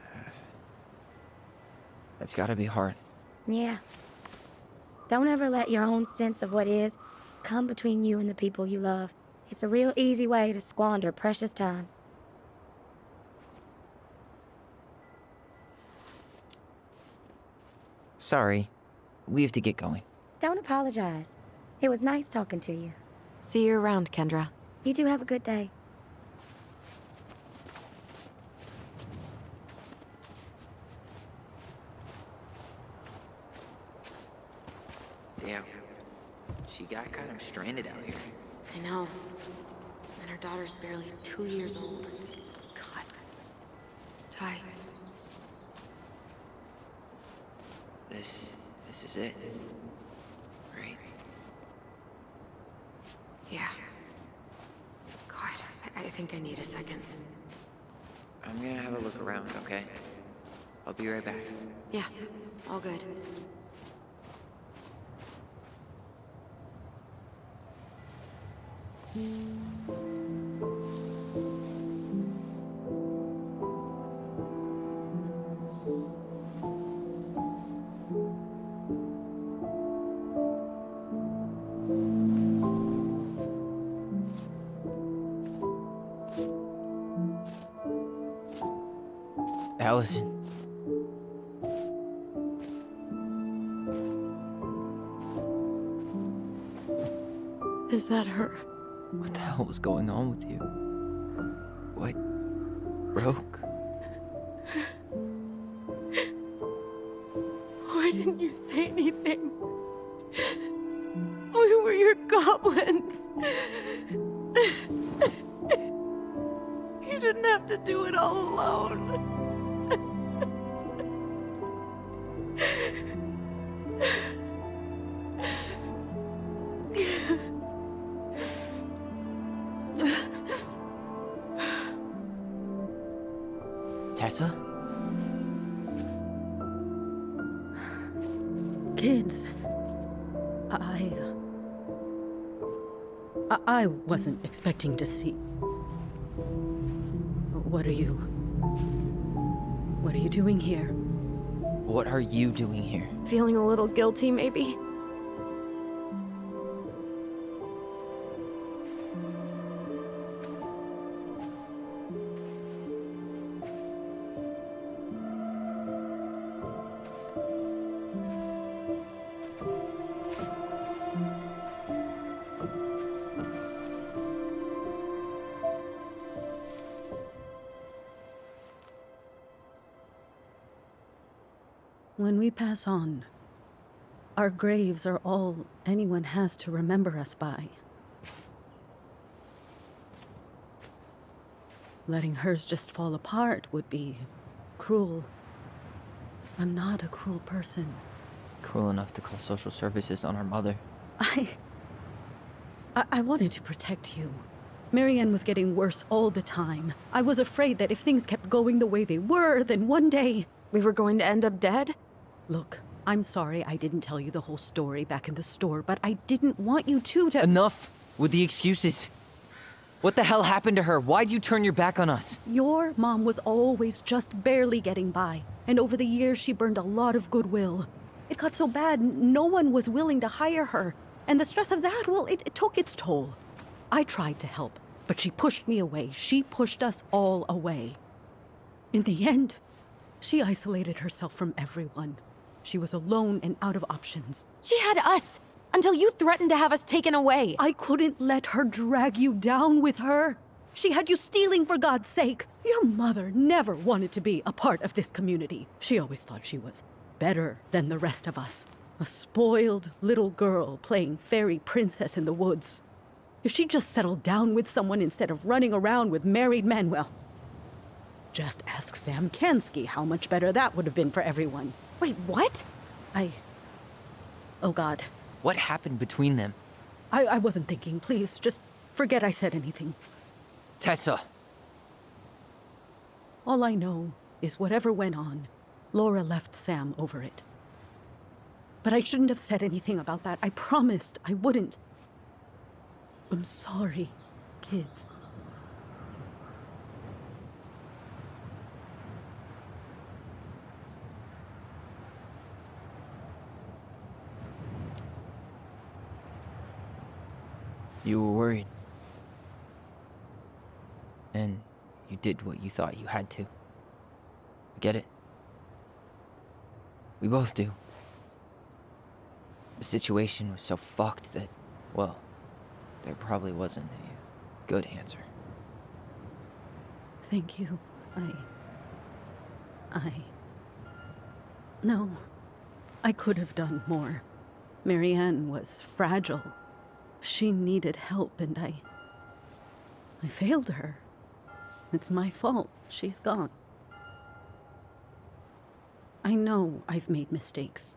It's gotta be hard. Yeah. Don't ever let your own sense of what is come between you and the people you love. It's a real easy way to squander precious time. Sorry. We have to get going. Don't apologize. It was nice talking to you. See you around, Kendra. You two have a good day. Damn. She got kind of stranded out here. I know. And her daughter's barely 2 years old. God. Ty. This is it. Right? Yeah. God, I think I need a second. I'm gonna have a look around, okay? I'll be right back. Yeah, all good. Allison. Is that her? What the hell was going on with you? What broke? Why didn't you say anything? We were your goblins. You didn't have to do it all alone. Tessa? Kids, I wasn't expecting to see. What are you doing here? What are you doing here? Feeling a little guilty, maybe? When we pass on, our graves are all anyone has to remember us by. Letting hers just fall apart would be cruel. I'm not a cruel person. Cruel enough to call social services on our mother. I wanted to protect you. Marianne was getting worse all the time. I was afraid that if things kept going the way they were, then one day... We were going to end up dead? Look, I'm sorry I didn't tell you the whole story back in the store, but I didn't want you to... Enough with the excuses. What the hell happened to her? Why'd you turn your back on us? Your mom was always just barely getting by, and over the years she burned a lot of goodwill. It got so bad, no one was willing to hire her, and the stress of that, well, it took its toll. I tried to help, but she pushed me away. She pushed us all away. In the end, she isolated herself from everyone. She was alone and out of options. She had us! Until you threatened to have us taken away! I couldn't let her drag you down with her! She had you stealing, for God's sake! Your mother never wanted to be a part of this community. She always thought she was better than the rest of us. A spoiled little girl playing fairy princess in the woods. If she just settled down with someone instead of running around with married men, well... just ask Sam Kansky how much better that would have been for everyone. Wait, what? Oh, God. What happened between them? I wasn't thinking. Please, just forget I said anything. Tessa! All I know is whatever went on, Laura left Sam over it. But I shouldn't have said anything about that. I promised I wouldn't. I'm sorry, kids. You were worried. And you did what you thought you had to. Get it? We both do. The situation was so fucked that, well, there probably wasn't a good answer. Thank you. No. I could have done more. Marianne was fragile. She needed help, and I failed her. It's my fault. She's gone. I know I've made mistakes.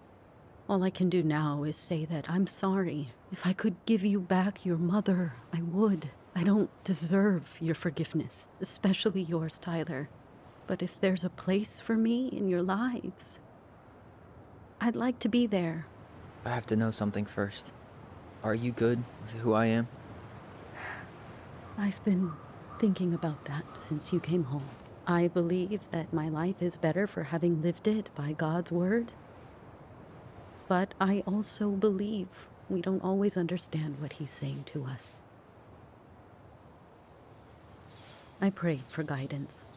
All I can do now is say that I'm sorry. If I could give you back your mother, I would. I don't deserve your forgiveness, especially yours, Tyler. But if there's a place for me in your lives, I'd like to be there. I have to know something first. Are you good with who I am? I've been thinking about that since you came home. I believe that my life is better for having lived it by God's word. But I also believe we don't always understand what He's saying to us. I prayed for guidance,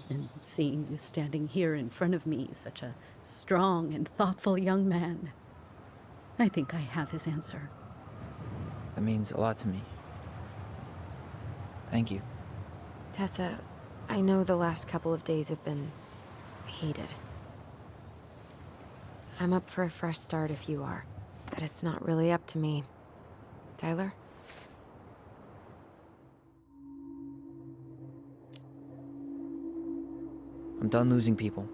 and seeing you standing here in front of me, such a strong and thoughtful young man, I think I have His answer. That means a lot to me. Thank you. Tessa, I know the last couple of days have been heated. I'm up for a fresh start if you are, but it's not really up to me. Tyler? I'm done losing people.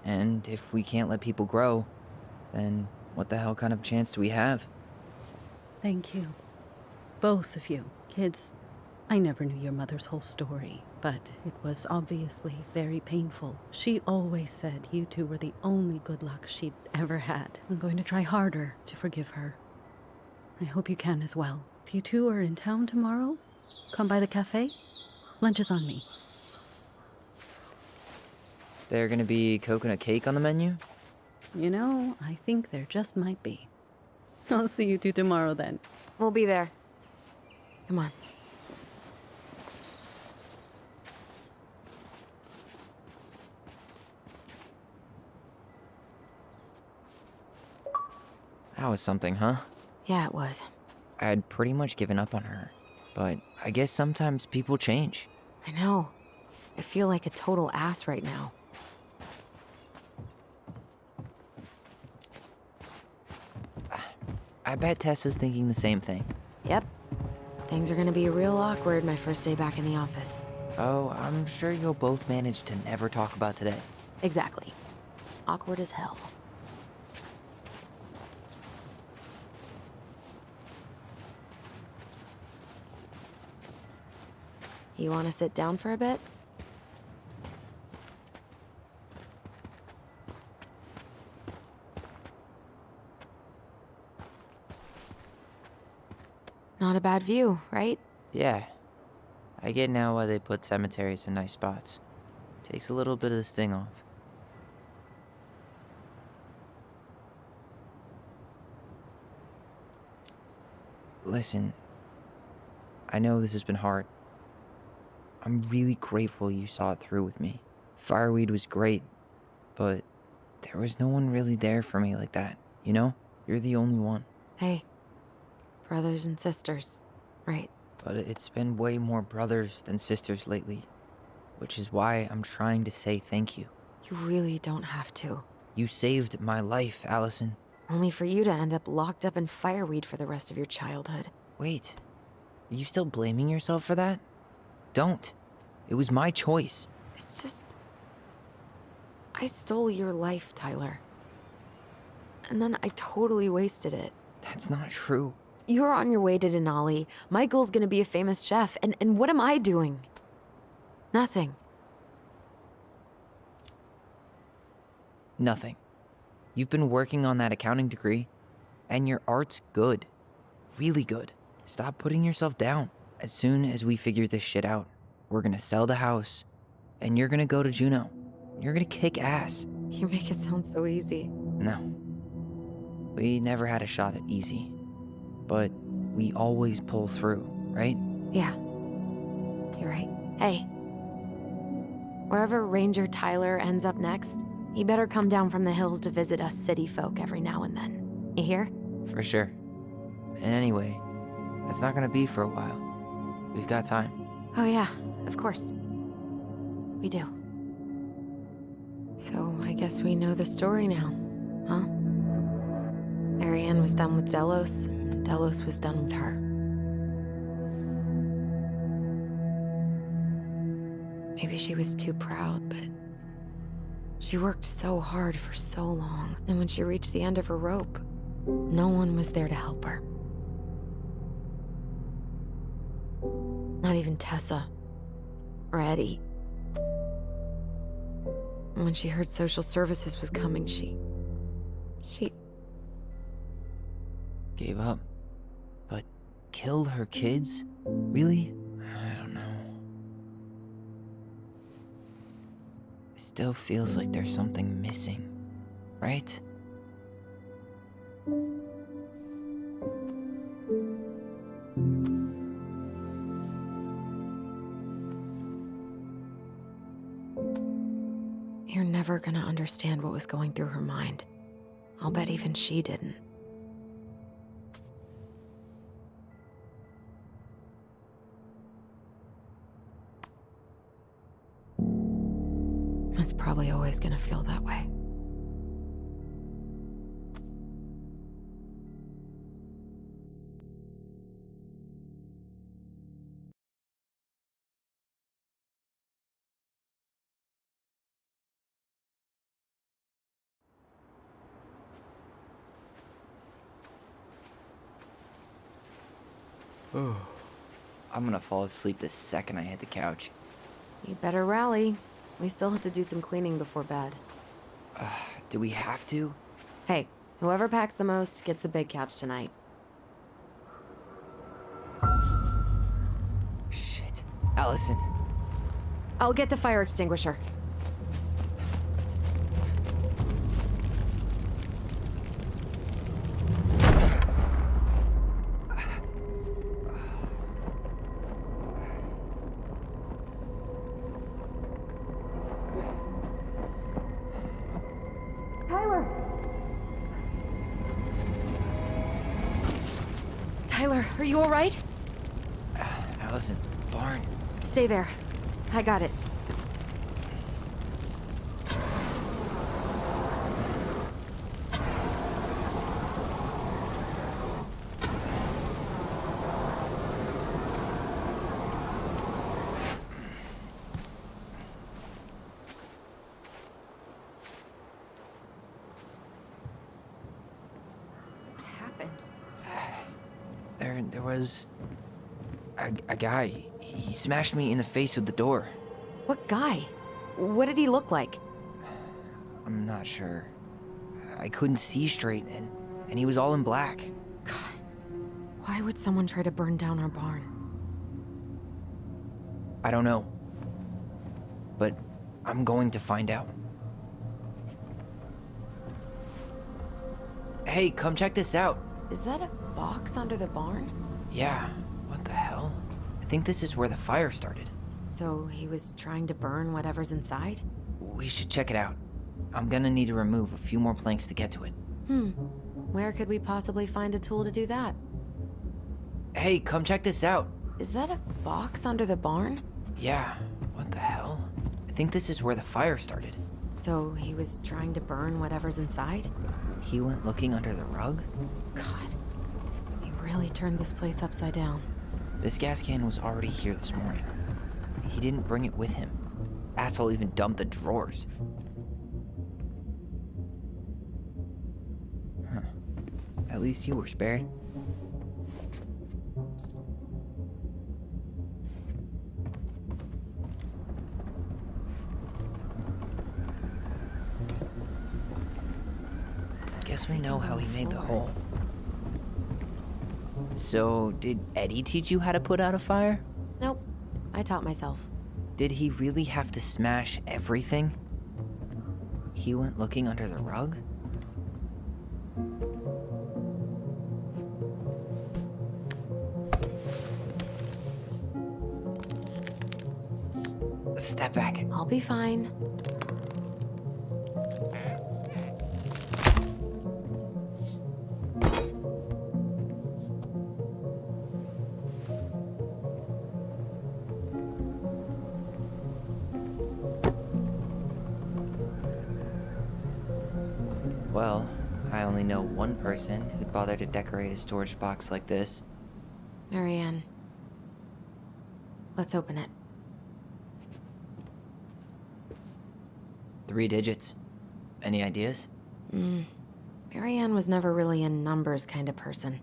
And if we can't let people grow, then what the hell kind of chance do we have? Thank you. Both of you. Kids, I never knew your mother's whole story, but it was obviously very painful. She always said you two were the only good luck she'd ever had. I'm going to try harder to forgive her. I hope you can as well. If you two are in town tomorrow, come by the cafe. Lunch is on me. There gonna be coconut cake on the menu? You know, I think there just might be. I'll see you two tomorrow then. We'll be there. Come on. That was something, huh? Yeah, it was. I had pretty much given up on her, but I guess sometimes people change. I know. I feel like a total ass right now. I bet Tessa's thinking the same thing. Yep. Things are gonna be real awkward my first day back in the office. Oh, I'm sure you'll both manage to never talk about today. Exactly. Awkward as hell. You want to sit down for a bit? Not a bad view, right? Yeah. I get now why they put cemeteries in nice spots. Takes a little bit of the sting off. Listen, I know this has been hard. I'm really grateful you saw it through with me. Fireweed was great, but there was no one really there for me like that, you know? You're the only one. Hey, brothers and sisters, right? But it's been way more brothers than sisters lately, which is why I'm trying to say thank you. You really don't have to. You saved my life, Allison. Only for you to end up locked up in fireweed for the rest of your childhood. Wait, are you still blaming yourself for that? Don't. It was my choice. It's just... I stole your life, Tyler. And then I totally wasted it. That's not true. You're on your way to Denali. Michael's gonna be a famous chef, and what am I doing? Nothing. Nothing. You've been working on that accounting degree, and your art's good. Really good. Stop putting yourself down. As soon as we figure this shit out, we're gonna sell the house, and you're gonna go to Juneau. You're gonna kick ass. You make it sound so easy. No. We never had a shot at easy. But we always pull through, right? Yeah. You're right. Hey. Wherever Ranger Tyler ends up next, he better come down from the hills to visit us city folk every now and then. You hear? For sure. And anyway, that's not gonna be for a while. We've got time. Oh yeah, of course. We do. So I guess we know the story now, huh? Marianne was done with Delos, and Delos was done with her. Maybe she was too proud, but she worked so hard for so long, and when she reached the end of her rope, no one was there to help her. Not even Tessa or Eddie. And when she heard social services was coming, she Gave up. But killed her kids? Really? I don't know. It still feels like there's something missing, right? You're never gonna understand what was going through her mind. I'll bet even she didn't. It's probably always gonna feel that way. I'm gonna fall asleep the second I hit the couch. You'd better rally. We still have to do some cleaning before bed. Do we have to? Hey, whoever packs the most gets the big couch tonight. Shit. Allison. I'll get the fire extinguisher. Tyler, are you all right? Allison, barn. Stay there. I got it. What happened? There was a guy. He smashed me in the face with the door. What guy? What did he look like? I'm not sure. I couldn't see straight, and he was all in black. God, why would someone try to burn down our barn? I don't know. But I'm going to find out. Hey, come check this out. Is that a box under the barn? Yeah, what the hell? I think this is where the fire started. So he was trying to burn whatever's inside? We should check it out. I'm gonna need to remove a few more planks to get to it. Where could we possibly find a tool to do that? Hey, come check this out. Is that a box under the barn? Yeah, what the hell? I think this is where the fire started. So he was trying to burn whatever's inside? He went looking under the rug? God, he really turned this place upside down. This gas can was already here this morning. He didn't bring it with him. Asshole even dumped the drawers. Huh. At least you were spared. Guess we know how he made the hole. So, did Eddie teach you how to put out a fire? Nope, I taught myself. Did he really have to smash everything? He went looking under the rug? Step back. I'll be fine. Well, I only know one person who'd bother to decorate a storage box like this. Marianne. Let's open it. 3 digits. Any ideas? Marianne was never really a numbers kind of person.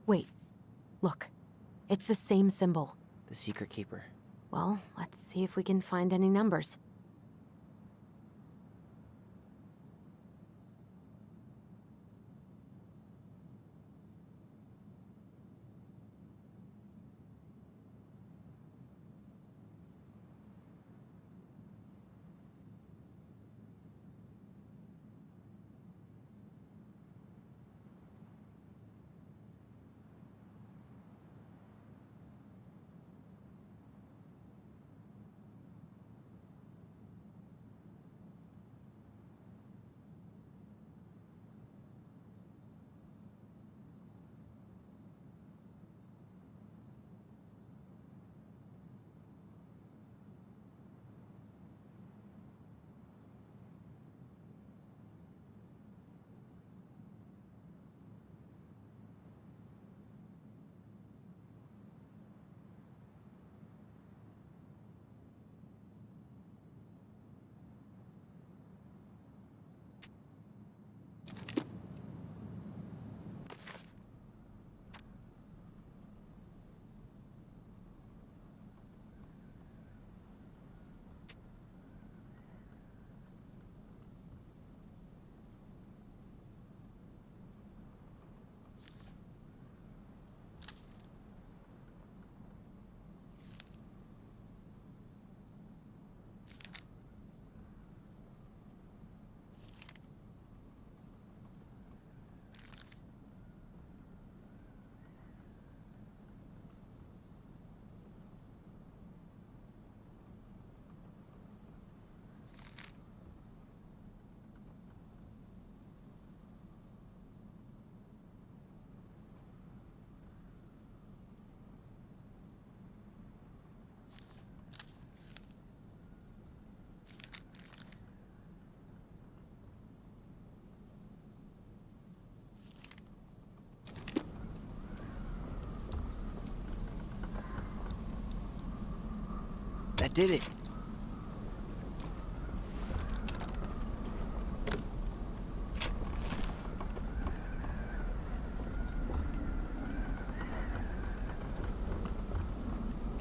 Wait. Look. It's the same symbol. The Secret Keeper. Well, let's see if we can find any numbers. That did it.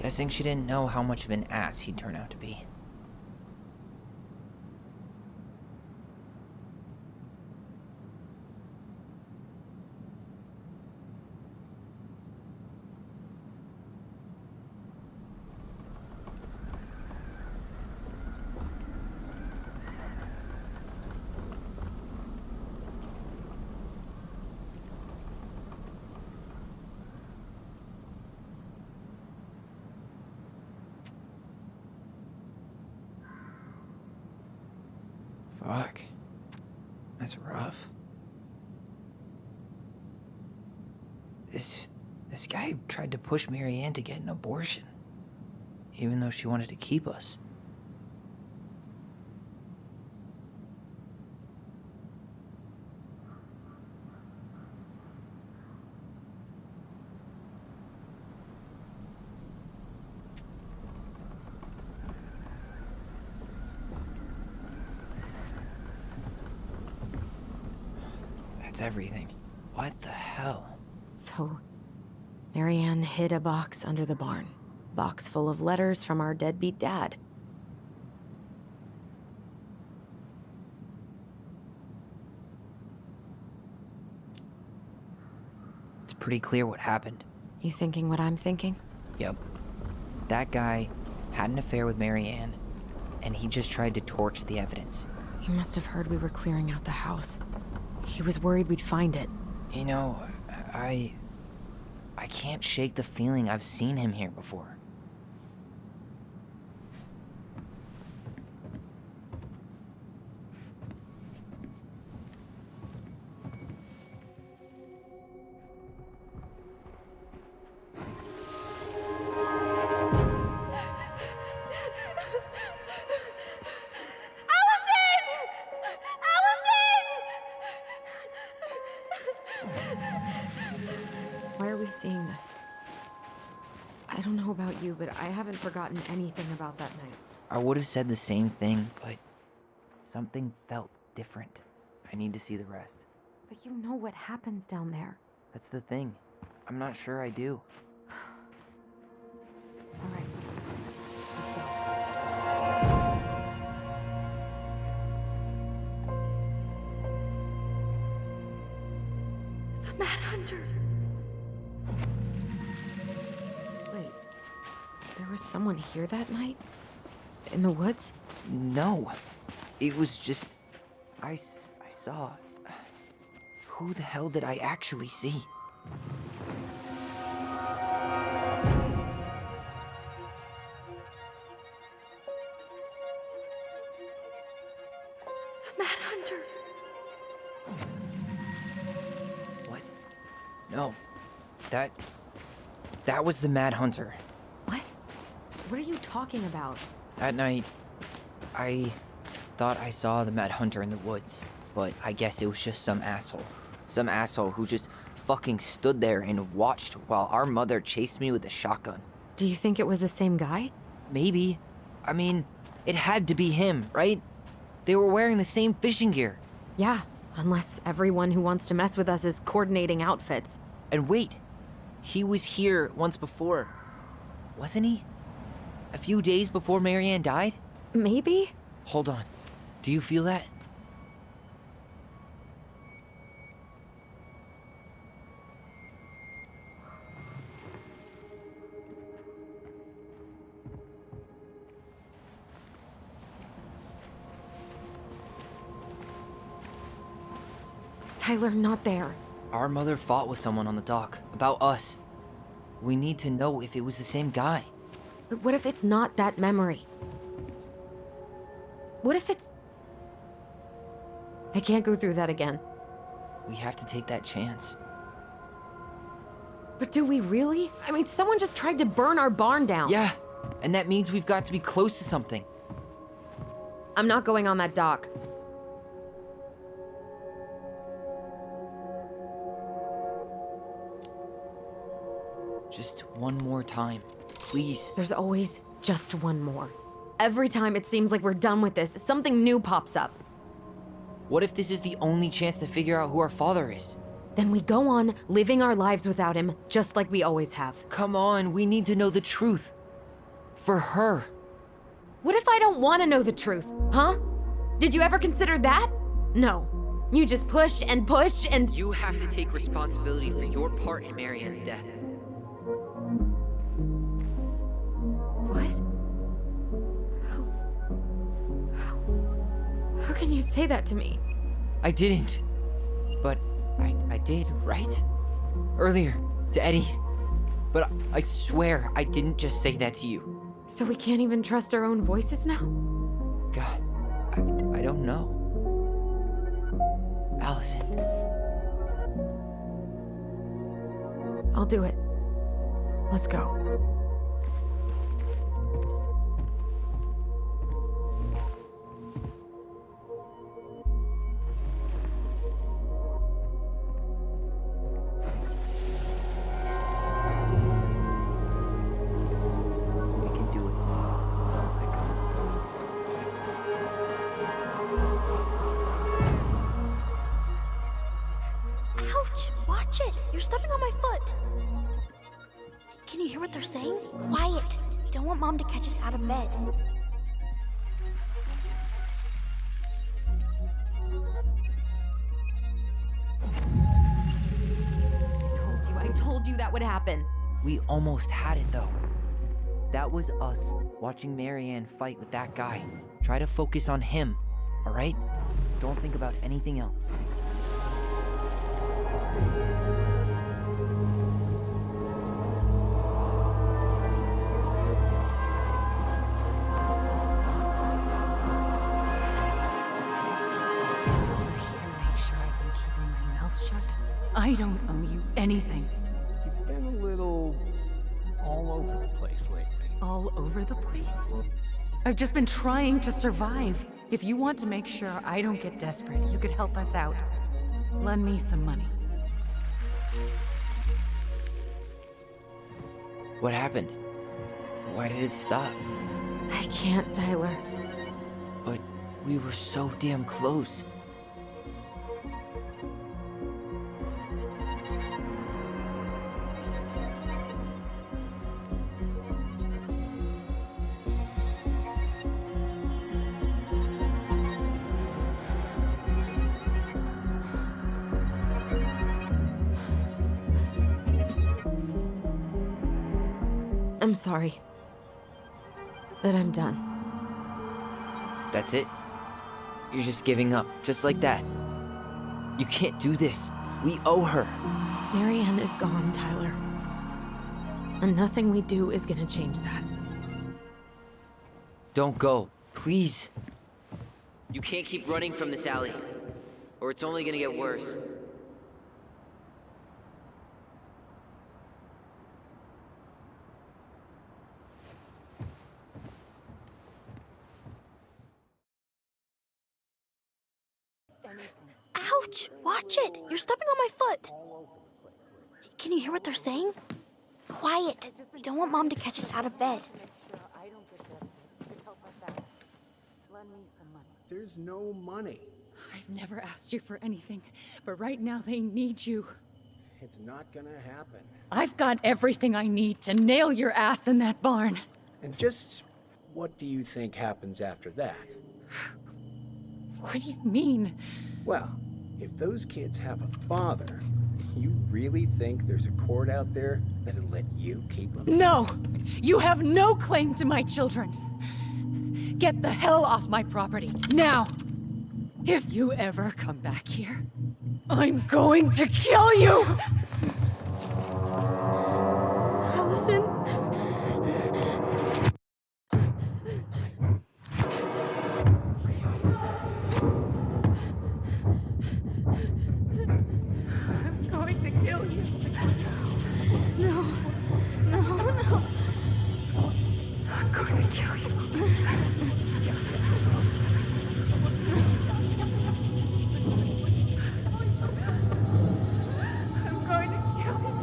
Guessing she didn't know how much of an ass he'd turn out to be. Fuck. That's rough. This guy tried to push Marianne to get an abortion, even though she wanted to keep us. That's everything. What the hell? So, Marianne hid a box under the barn. Box full of letters from our deadbeat dad. It's pretty clear what happened. You thinking what I'm thinking? Yep. That guy had an affair with Marianne, and he just tried to torch the evidence. He must have heard we were clearing out the house. He was worried we'd find it. You know, I can't shake the feeling I've seen him here before. Why are we seeing this? I don't know about you, but I haven't forgotten anything about that night. I would have said the same thing, but something felt different. I need to see the rest. But you know what happens down there. That's the thing. I'm not sure I do. All right. The Mad Hunter. Wait. There was someone here that night? In the woods? No. It was just... I saw... Who the hell did I actually see? The Mad Hunter. What? No. That was the Mad Hunter. What? What are you talking about? That night, I thought I saw the Mad Hunter in the woods, but I guess it was just some asshole. Some asshole who just fucking stood there and watched while our mother chased me with a shotgun. Do you think it was the same guy? Maybe. I mean, it had to be him, right? They were wearing the same fishing gear. Yeah, unless everyone who wants to mess with us is coordinating outfits. And wait, he was here once before, wasn't he? A few days before Marianne died? Maybe? Hold on. Do you feel that? Tyler, not there. Our mother fought with someone on the dock about us. We need to know if it was the same guy. But what if it's not that memory? What if it's... I can't go through that again. We have to take that chance. But do we really? I mean, someone just tried to burn our barn down. Yeah, and that means we've got to be close to something. I'm not going on that dock. Just one more time, please. There's always just one more. Every time it seems like we're done with this, something new pops up. What if this is the only chance to figure out who our father is? Then we go on living our lives without him, just like we always have. Come on, we need to know the truth. For her. What if I don't want to know the truth, huh? Did you ever consider that? No. You just push and push and... You have to take responsibility for your part in Marianne's death. What? How can you say that to me? I didn't. But I did, right? Earlier, to Eddie. But I swear I didn't just say that to you. So we can't even trust our own voices now? God, I don't know. Allison. I'll do it. Let's go. Ouch! Watch it! You're stepping on my foot! Can you hear what they're saying? Quiet! We don't want Mom to catch us out of bed. I told you that would happen. We almost had it, though. That was us watching Marianne fight with that guy. Try to focus on him, alright? Don't think about anything else. I don't owe you anything. You've been a little all over the place lately. All over the place? I've just been trying to survive. If you want to make sure I don't get desperate, you could help us out. Lend me some money. What happened? Why did it stop? I can't, Tyler. But we were so damn close. I'm sorry. But I'm done. That's it? You're just giving up, just like that. You can't do this. We owe her. Marianne is gone, Tyler. And nothing we do is gonna change that. Don't go, please. You can't keep running from this alley, or it's only gonna get worse. Ouch! Watch it! You're stepping on my foot! Can you hear what they're saying? Quiet! We don't want Mom to catch us out of bed. There's no money. I've never asked you for anything, but right now they need you. It's not gonna happen. I've got everything I need to nail your ass in that barn. And just what do you think happens after that? What do you mean? Well, if those kids have a father, you really think there's a court out there that'll let you keep them? No! You have no claim to my children! Get the hell off my property, now! If you ever come back here, I'm going to kill you! Allison? I'm going to kill you. No. I'm going to kill you. I'm going to kill you.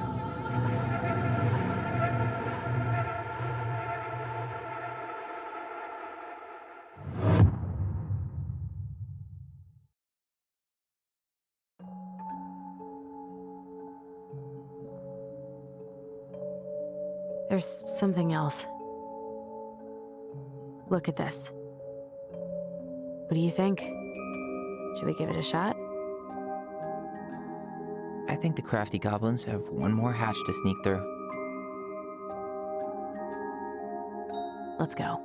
There's something else. Look at this. What do you think? Should we give it a shot? I think the crafty goblins have one more hatch to sneak through. Let's go.